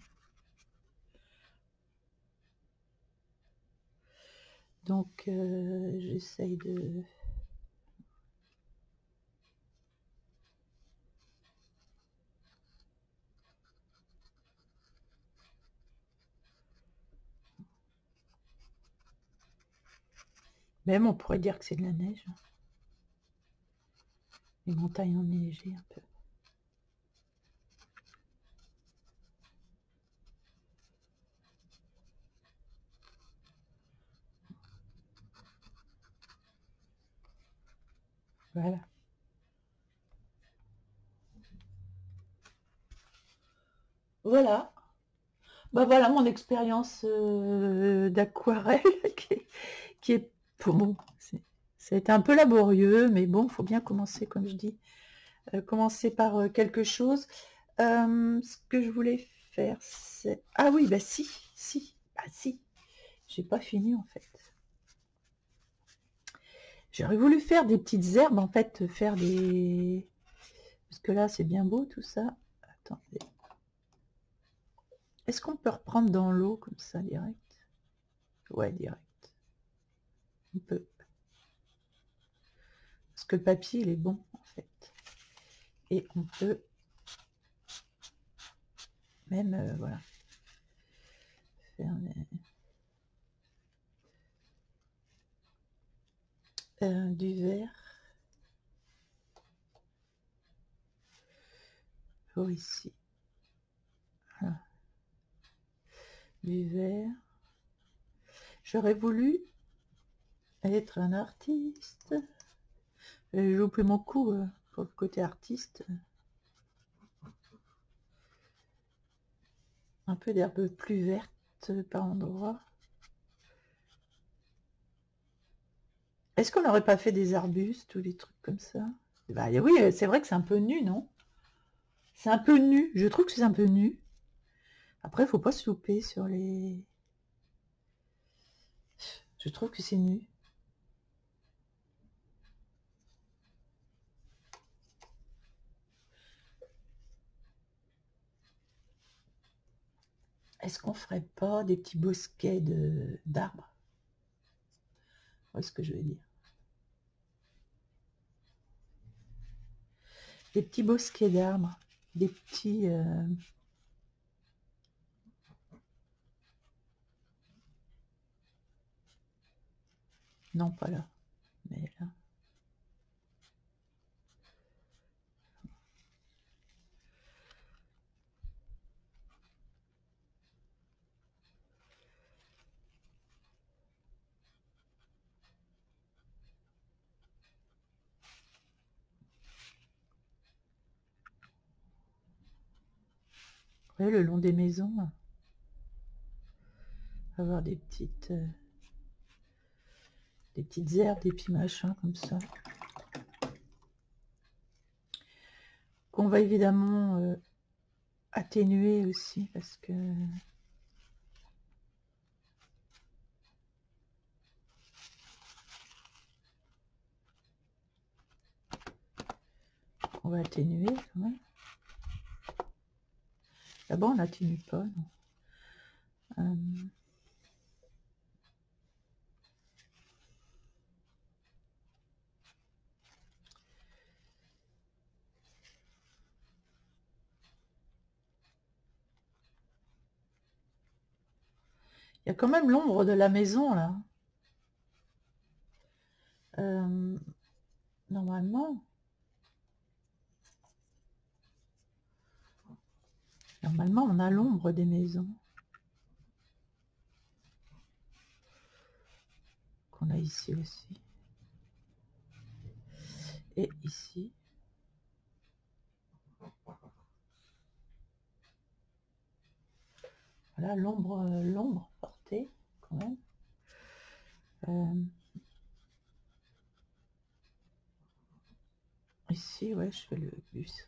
Speaker 1: Donc, j'essaye de... Même on pourrait dire que c'est de la neige. Les montagnes enneigées un peu. Voilà. Voilà. Bah voilà mon expérience d'aquarelle qui est bon. Ça a été un peu laborieux, mais bon, il faut bien commencer, comme je dis. Commencer par quelque chose. Ce que je voulais faire, c'est... Ah oui, bah si, bah si. J'ai pas fini en fait. J'aurais voulu faire des petites herbes, en fait, faire des... Parce que là, c'est bien beau tout ça. Attendez. Est-ce qu'on peut reprendre dans l'eau comme ça, direct? Ouais, direct. On peut. Parce que le papier, il est bon, en fait. Et on peut même, voilà, faire du verre pour ici. Voilà. Du verre. J'aurais voulu être un artiste. J'ai loupé mon coup pour le côté artiste. Un peu d'herbe plus verte par endroit. Est-ce qu'on n'aurait pas fait des arbustes ou des trucs comme ça? Bah oui, c'est vrai que c'est un peu nu, non? C'est un peu nu. Je trouve que c'est un peu nu. Après, il faut pas se louper sur les... Je trouve que c'est nu. Est-ce qu'on ferait pas des petits bosquets d'arbres? Voilà ce que je veux dire. Des petits bosquets d'arbres. Des petits... Non, pas là. Mais là. Ouais, le long des maisons. Avoir des petites herbes, des petits machins comme ça. Qu'on va évidemment atténuer aussi parce que... On va atténuer quand même. Là-bas, on n'atténue pas, non. Il y a quand même l'ombre de la maison, là. Normalement, on a l'ombre des maisons. Qu'on a ici aussi. Et ici. Voilà, l'ombre portée, quand même. Ici, ouais, je fais le bus.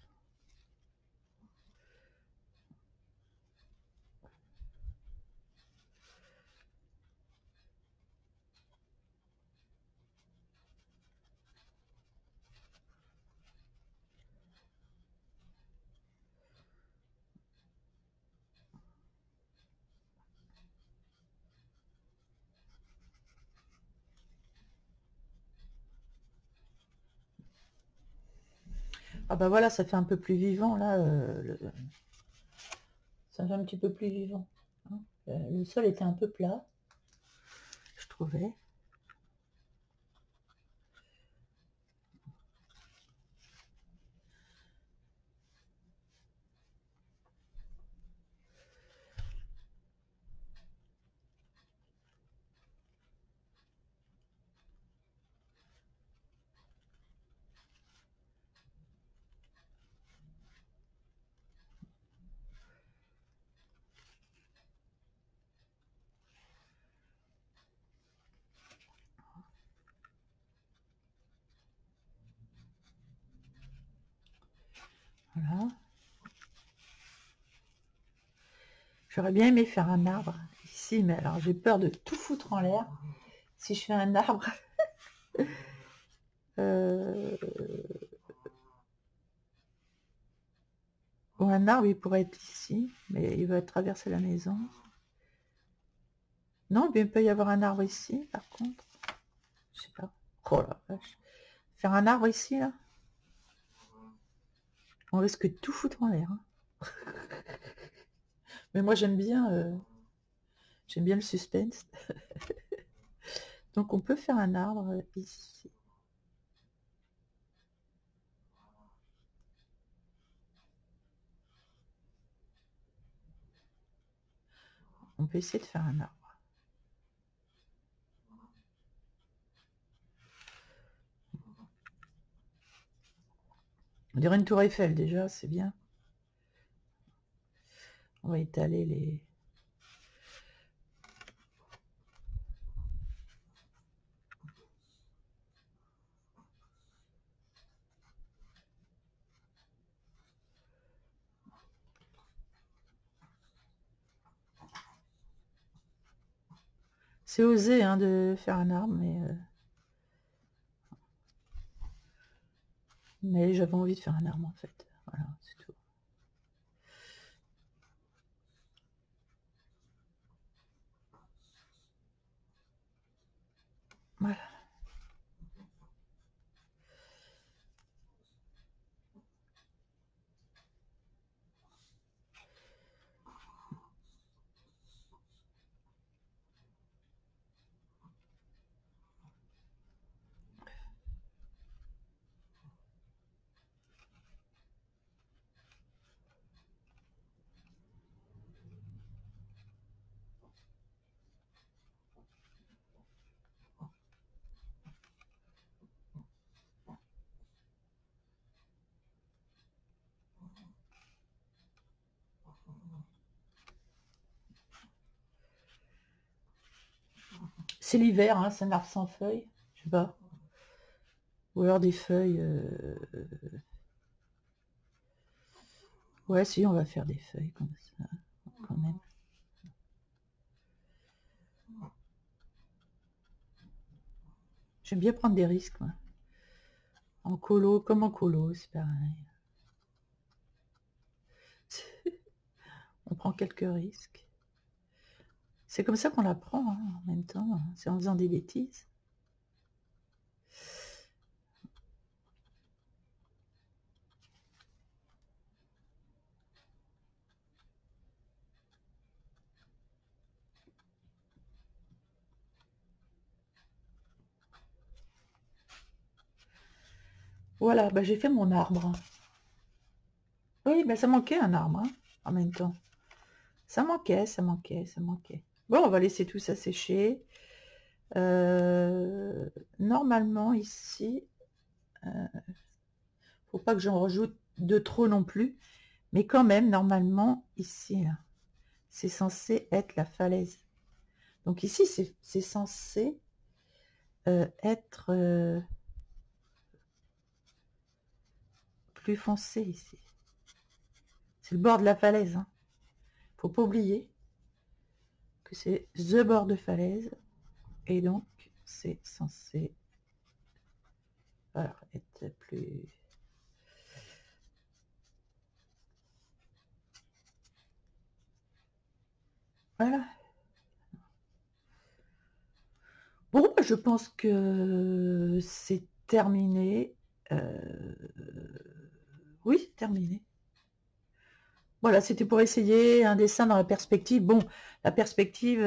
Speaker 1: Ah bah voilà, ça fait un peu plus vivant, là. Ça fait un petit peu plus vivant. Hein. Le sol était un peu plat, je trouvais. Voilà. J'aurais bien aimé faire un arbre ici, mais alors j'ai peur de tout foutre en l'air. Si je fais un arbre, ou un arbre, il pourrait être ici, mais il va traverser la maison. Non, mais il peut y avoir un arbre ici, par contre. Je sais pas. Oh la vache. Faire un arbre ici, là. On risque de tout foutre en l'air. Hein. Mais moi, j'aime bien le suspense. Donc, on peut faire un arbre ici. On peut essayer de faire un arbre. On dirait une tour Eiffel, déjà, c'est bien. On va étaler les... C'est osé hein, de faire un arbre, mais j'avais envie de faire un arbre en fait. Voilà, c'est tout. Voilà. C'est l'hiver, hein, c'est un arbre sans feuilles, je sais pas. Ou alors des feuilles... Ouais, si, on va faire des feuilles comme ça, quand même. J'aime bien prendre des risques, moi. En colo, comme en colo, c'est pareil. On prend quelques risques. C'est comme ça qu'on apprend, hein, en même temps. Hein. C'est en faisant des bêtises. Voilà, bah, j'ai fait mon arbre. Oui, mais ça manquait un arbre, hein, en même temps. Ça manquait, ça manquait, ça manquait. Bon, on va laisser tout ça sécher. Normalement, ici, faut pas que j'en rajoute de trop non plus. Mais quand même, normalement, ici, c'est censé être la falaise. Donc ici, c'est censé être plus foncé ici. C'est le bord de la falaise. Hein. Faut pas oublier que c'est the bord de falaise. Et donc, c'est censé voilà, être plus... Voilà. Bon, je pense que c'est terminé. Oui, terminé. Voilà, c'était pour essayer un dessin dans la perspective. Bon, la perspective,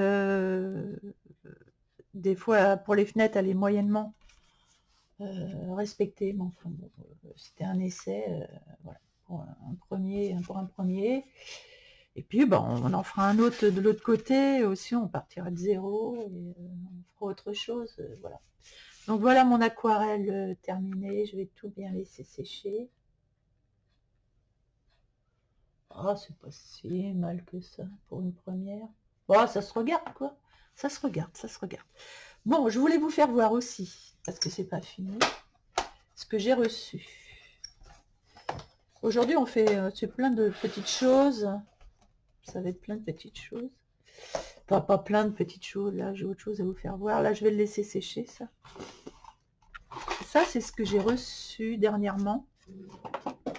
Speaker 1: des fois, pour les fenêtres, elle est moyennement respectée. Mais enfin, bon, c'était un essai, voilà, pour un premier. Et puis, bon, on en fera un autre de l'autre côté. Aussi, on partira de zéro et on fera autre chose. Voilà. Donc, voilà mon aquarelle terminée. Je vais tout bien laisser sécher. Ah, c'est pas si mal que ça pour une première. Bon, ça se regarde, quoi. Ça se regarde, ça se regarde. Bon, je voulais vous faire voir aussi, parce que c'est pas fini, ce que j'ai reçu. Aujourd'hui, on fait c'est plein de petites choses. Ça va être plein de petites choses. Enfin, pas plein de petites choses. Là, j'ai autre chose à vous faire voir. Là, je vais le laisser sécher, ça. Ça, c'est ce que j'ai reçu dernièrement.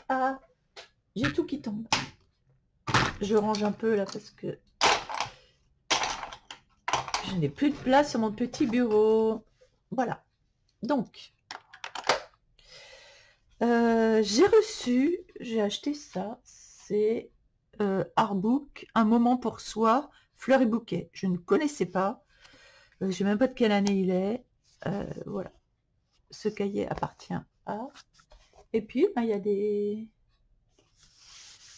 Speaker 1: Ah, j'ai tout qui tombe. Je range un peu, là, parce que je n'ai plus de place sur mon petit bureau. Voilà. Donc, j'ai acheté ça. C'est Artbook, un moment pour soi, fleurs et bouquets. Je ne connaissais pas. Je ne sais même pas de quelle année il est. Voilà. Ce cahier appartient à... Et puis, ben, il y a des...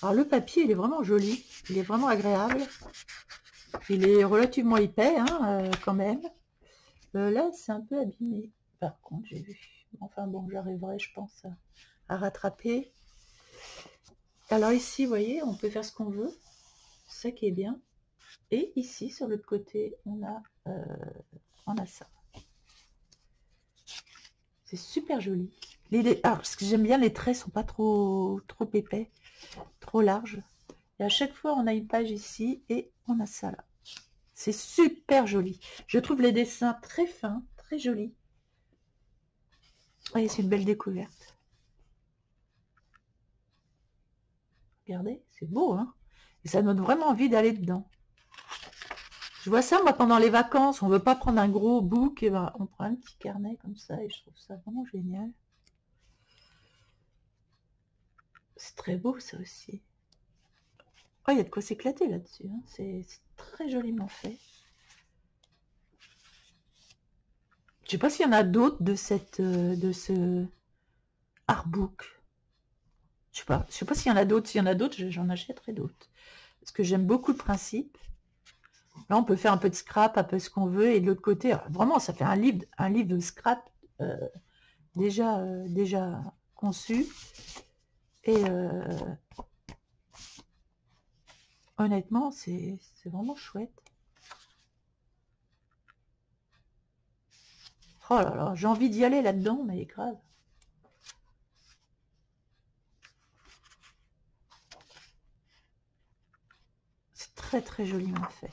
Speaker 1: Alors, le papier, il est vraiment joli. Il est vraiment agréable. Il est relativement épais, hein, quand même. Là, c'est un peu abîmé. Par contre, j'ai vu. Enfin bon, j'arriverai, je pense, à rattraper. Alors ici, vous voyez, on peut faire ce qu'on veut. Ça qui est bien. Et ici, sur l'autre côté, on a ça. C'est super joli. Alors, ce que j'aime bien, les traits sont pas trop épais, trop larges. Et à chaque fois, on a une page ici et on a ça là. C'est super joli. Je trouve les dessins très fins, très jolis. Et c'est une belle découverte. Regardez, c'est beau, hein? Et ça donne vraiment envie d'aller dedans. Je vois ça, moi, pendant les vacances, on veut pas prendre un gros book, et ben, on prend un petit carnet comme ça, et je trouve ça vraiment génial. C'est très beau, ça aussi. Oh, il y a de quoi s'éclater là-dessus, hein. C'est très joliment fait. Je sais pas s'il y en a d'autres de ce artbook. Je sais pas s'il y en a d'autres. S'il y en a d'autres, j'en achèterai d'autres. Parce que j'aime beaucoup le principe. Là, on peut faire un peu de scrap, un peu ce qu'on veut. Et de l'autre côté, vraiment, ça fait un livre de scrap déjà conçu. Et honnêtement, c'est vraiment chouette. Oh là là, j'ai envie d'y aller là-dedans, mais grave. C'est très très joliment fait.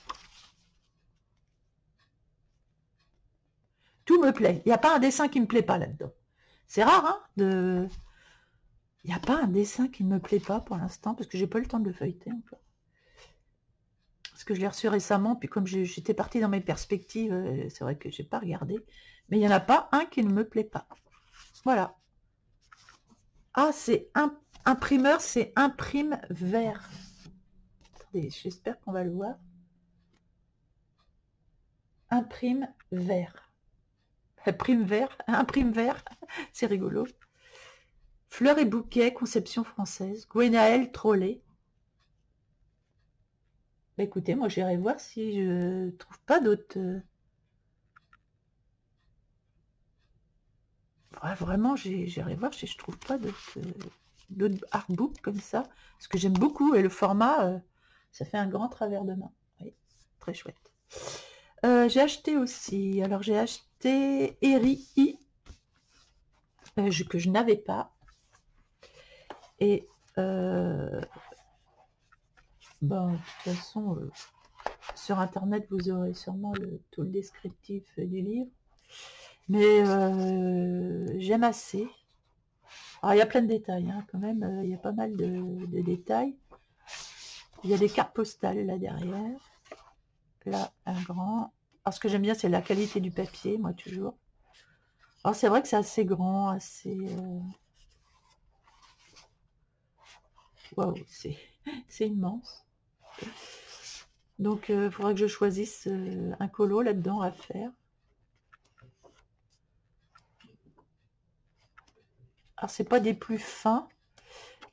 Speaker 1: Tout me plaît. Il n'y a pas un dessin qui me plaît pas là-dedans. C'est rare, hein, il n'y a pas un dessin qui ne me plaît pas pour l'instant, parce que j'ai pas eu le temps de le feuilleter encore. Parce que je l'ai reçu récemment, puis comme j'étais partie dans mes perspectives, c'est vrai que j'ai pas regardé. Mais il n'y en a pas un qui ne me plaît pas. Voilà. Ah, c'est imprimeur, c'est imprime vert. Attendez, j'espère qu'on va le voir. Imprime vert. Imprime vert, c'est rigolo. Fleurs et bouquets, conception française. Gwenaël Trollet. Bah, écoutez, moi j'irai voir si je trouve pas d'autres. Ouais, vraiment, j'irai voir si je trouve pas d'autres artbooks comme ça. Parce que j'aime beaucoup et le format, ça fait un grand travers de main. Oui, très chouette. J'ai acheté aussi, alors j'ai acheté Eri que je n'avais pas. Et ben, de toute façon, sur internet, vous aurez sûrement tout le descriptif du livre. Mais j'aime assez. Alors, il y a plein de détails, hein, quand même. Il y a pas mal de détails. Il y a des cartes postales là derrière. Là, un grand. Alors, ce que j'aime bien, c'est la qualité du papier, moi, toujours. Alors, c'est vrai que c'est assez grand, assez... Waouh, c'est immense. Donc, il faudra que je choisisse un colo là-dedans à faire. Alors, c'est pas des plus fins,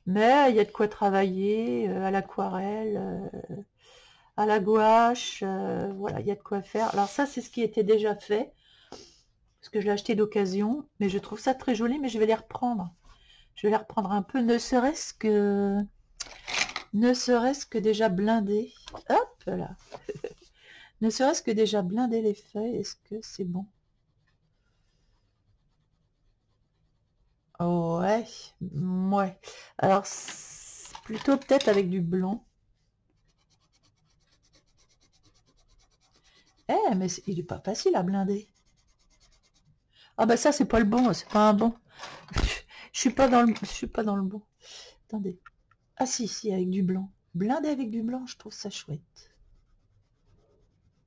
Speaker 1: mais il y a de quoi travailler à l'aquarelle, à la gouache, voilà, il y a de quoi faire. Alors ça, c'est ce qui était déjà fait, parce que je l'ai acheté d'occasion, mais je trouve ça très joli, mais je vais les reprendre. Je vais les reprendre un peu, ne serait-ce que déjà blindé. Hop là. Ne serait-ce que déjà blindé les feuilles, est-ce que c'est bon? Ouais, ouais. Alors, plutôt peut-être avec du blanc. Eh, mais il est pas facile à blinder. Ah bah ça, c'est pas le bon, c'est pas un bon. Je suis pas dans le bon. Attendez. Ah si, si, avec du blanc. Blinder avec du blanc, je trouve ça chouette.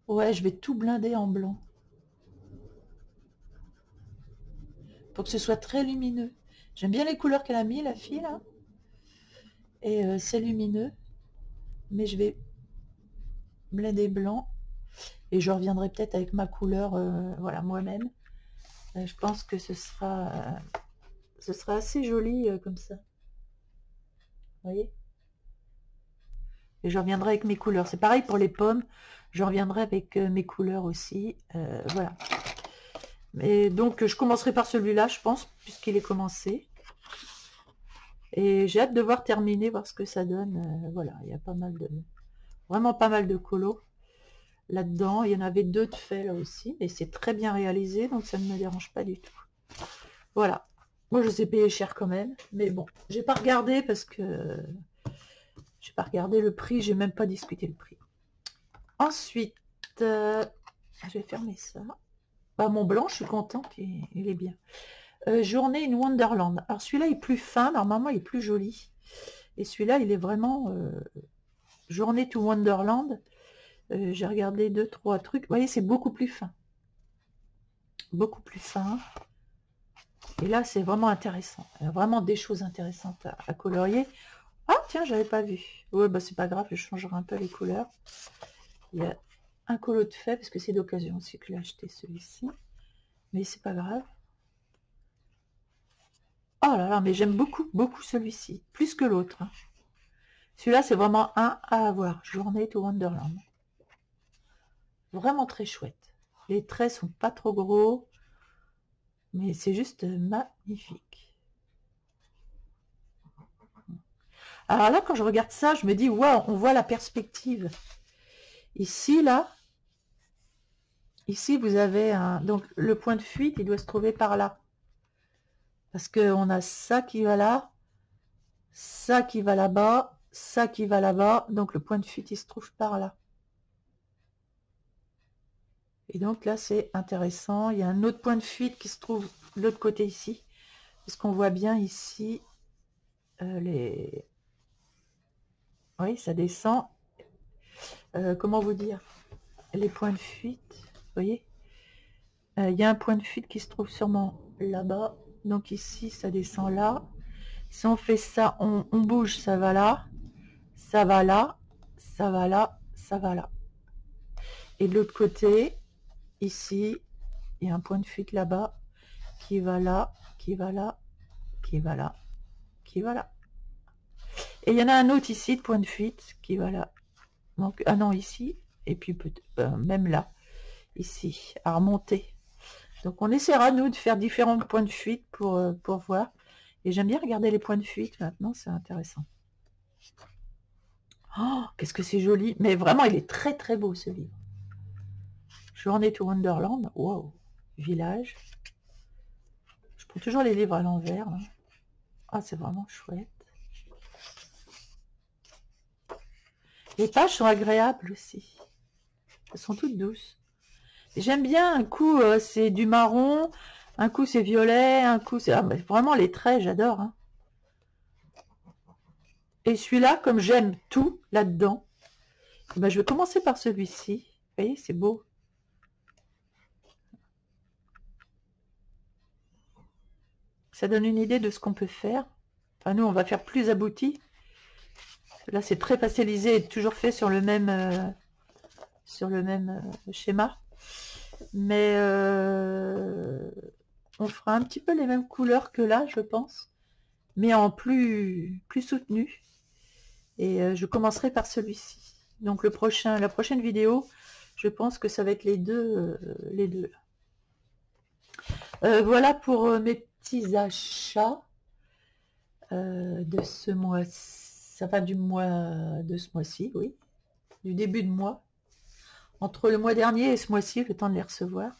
Speaker 1: Ouais, je vais tout blinder en blanc. Pour que ce soit très lumineux. J'aime bien les couleurs qu'elle a mis, la fille, là. Et c'est lumineux. Mais je vais blinder blanc. Et je reviendrai peut-être avec ma couleur, voilà, moi-même. Je pense que ce sera assez joli comme ça. Vous voyez? Et je reviendrai avec mes couleurs. C'est pareil pour les pommes. Je reviendrai avec mes couleurs aussi. Voilà. Et donc, je commencerai par celui-là, je pense, puisqu'il est commencé. Et j'ai hâte de voir terminer, voir ce que ça donne. Voilà, il y a pas mal de... Vraiment pas mal de colos là-dedans. Il y en avait 2 de fait là aussi. Et c'est très bien réalisé, donc ça ne me dérange pas du tout. Voilà. Moi, je sais payer cher quand même. Mais bon, j'ai pas regardé parce que... J'ai pas regardé le prix, j'ai même pas discuté le prix. Ensuite, je vais fermer ça. Bah, mon blanc, je suis contente, il est bien. Journée in Wonderland. Alors celui-là est plus fin, normalement il est plus joli. Et celui-là, il est vraiment Journée to Wonderland. J'ai regardé 2-3 trucs. Vous voyez, c'est beaucoup plus fin. Beaucoup plus fin. Et là, c'est vraiment intéressant. Il y a vraiment des choses intéressantes à colorier. Ah, tiens, j'avais pas vu. Ouais, bah c'est pas grave, je changerai un peu les couleurs. Il y a un colo de fait, parce que c'est d'occasion aussi que j'ai acheté celui-ci. Mais c'est pas grave. Oh là là, mais j'aime beaucoup, beaucoup celui-ci. Plus que l'autre. Hein. Celui-là, c'est vraiment un à avoir. Journée to Wonderland. Vraiment très chouette. Les traits sont pas trop gros. Mais c'est juste magnifique. Alors là, quand je regarde ça, je me dis, waouh, on voit la perspective. Ici, là, ici, vous avez un... Donc, le point de fuite, il doit se trouver par là. Parce qu'on a ça qui va là, ça qui va là-bas, ça qui va là-bas. Donc, le point de fuite, il se trouve par là. Et donc, là, c'est intéressant. Il y a un autre point de fuite qui se trouve de l'autre côté ici. Parce qu'on voit bien ici les... Oui, ça descend. Comment vous dire? Les points de fuite, vous voyez? Il y a un point de fuite qui se trouve sûrement là-bas. Donc ici, ça descend là. Si on fait ça, on bouge, ça va là. Ça va là. Ça va là. Ça va là. Et de l'autre côté, ici, il y a un point de fuite là-bas qui va là, qui va là, qui va là, qui va là. Et il y en a un autre ici, de point de fuite, qui va là. Donc, ah non, ici, et puis même là, ici, à remonter. Donc on essaiera, nous, de faire différents points de fuite pour voir. Et j'aime bien regarder les points de fuite maintenant, c'est intéressant. Oh, qu'est-ce que c'est joli. Mais vraiment, il est très très beau ce livre. Journée to Wonderland, wow. Village. Je prends toujours les livres à l'envers. Ah, c'est vraiment chouette. Les pages sont agréables aussi. Elles sont toutes douces. J'aime bien, un coup c'est du marron, un coup c'est violet, un coup c'est... Ah, mais vraiment les traits, j'adore. Hein. Et celui-là, comme j'aime tout là-dedans, ben, je vais commencer par celui-ci. Vous voyez, c'est beau. Ça donne une idée de ce qu'on peut faire. Enfin, nous, on va faire plus abouti. Là, c'est très pastélisé et toujours fait sur le même schéma. Mais on fera un petit peu les mêmes couleurs que là, je pense. Mais en plus soutenu. Et je commencerai par celui-ci. Donc la prochaine vidéo, je pense que ça va être les deux. Voilà pour mes petits achats de ce mois-ci. Ça va de ce mois-ci, oui. Du début de mois. Entre le mois dernier et ce mois-ci, le temps de les recevoir.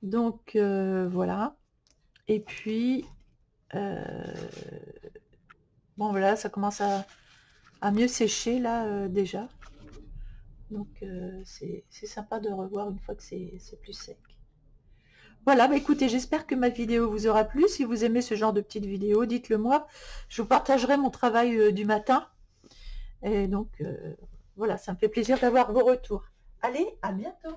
Speaker 1: Donc voilà. Et puis, Bon, voilà, ça commence à mieux sécher, là, déjà. Donc, c'est sympa de revoir une fois que c'est plus sec. Voilà, bah écoutez, j'espère que ma vidéo vous aura plu. Si vous aimez ce genre de petites vidéos, dites-le moi. Je vous partagerai mon travail du matin. Et donc, voilà, ça me fait plaisir d'avoir vos retours. Allez, à bientôt.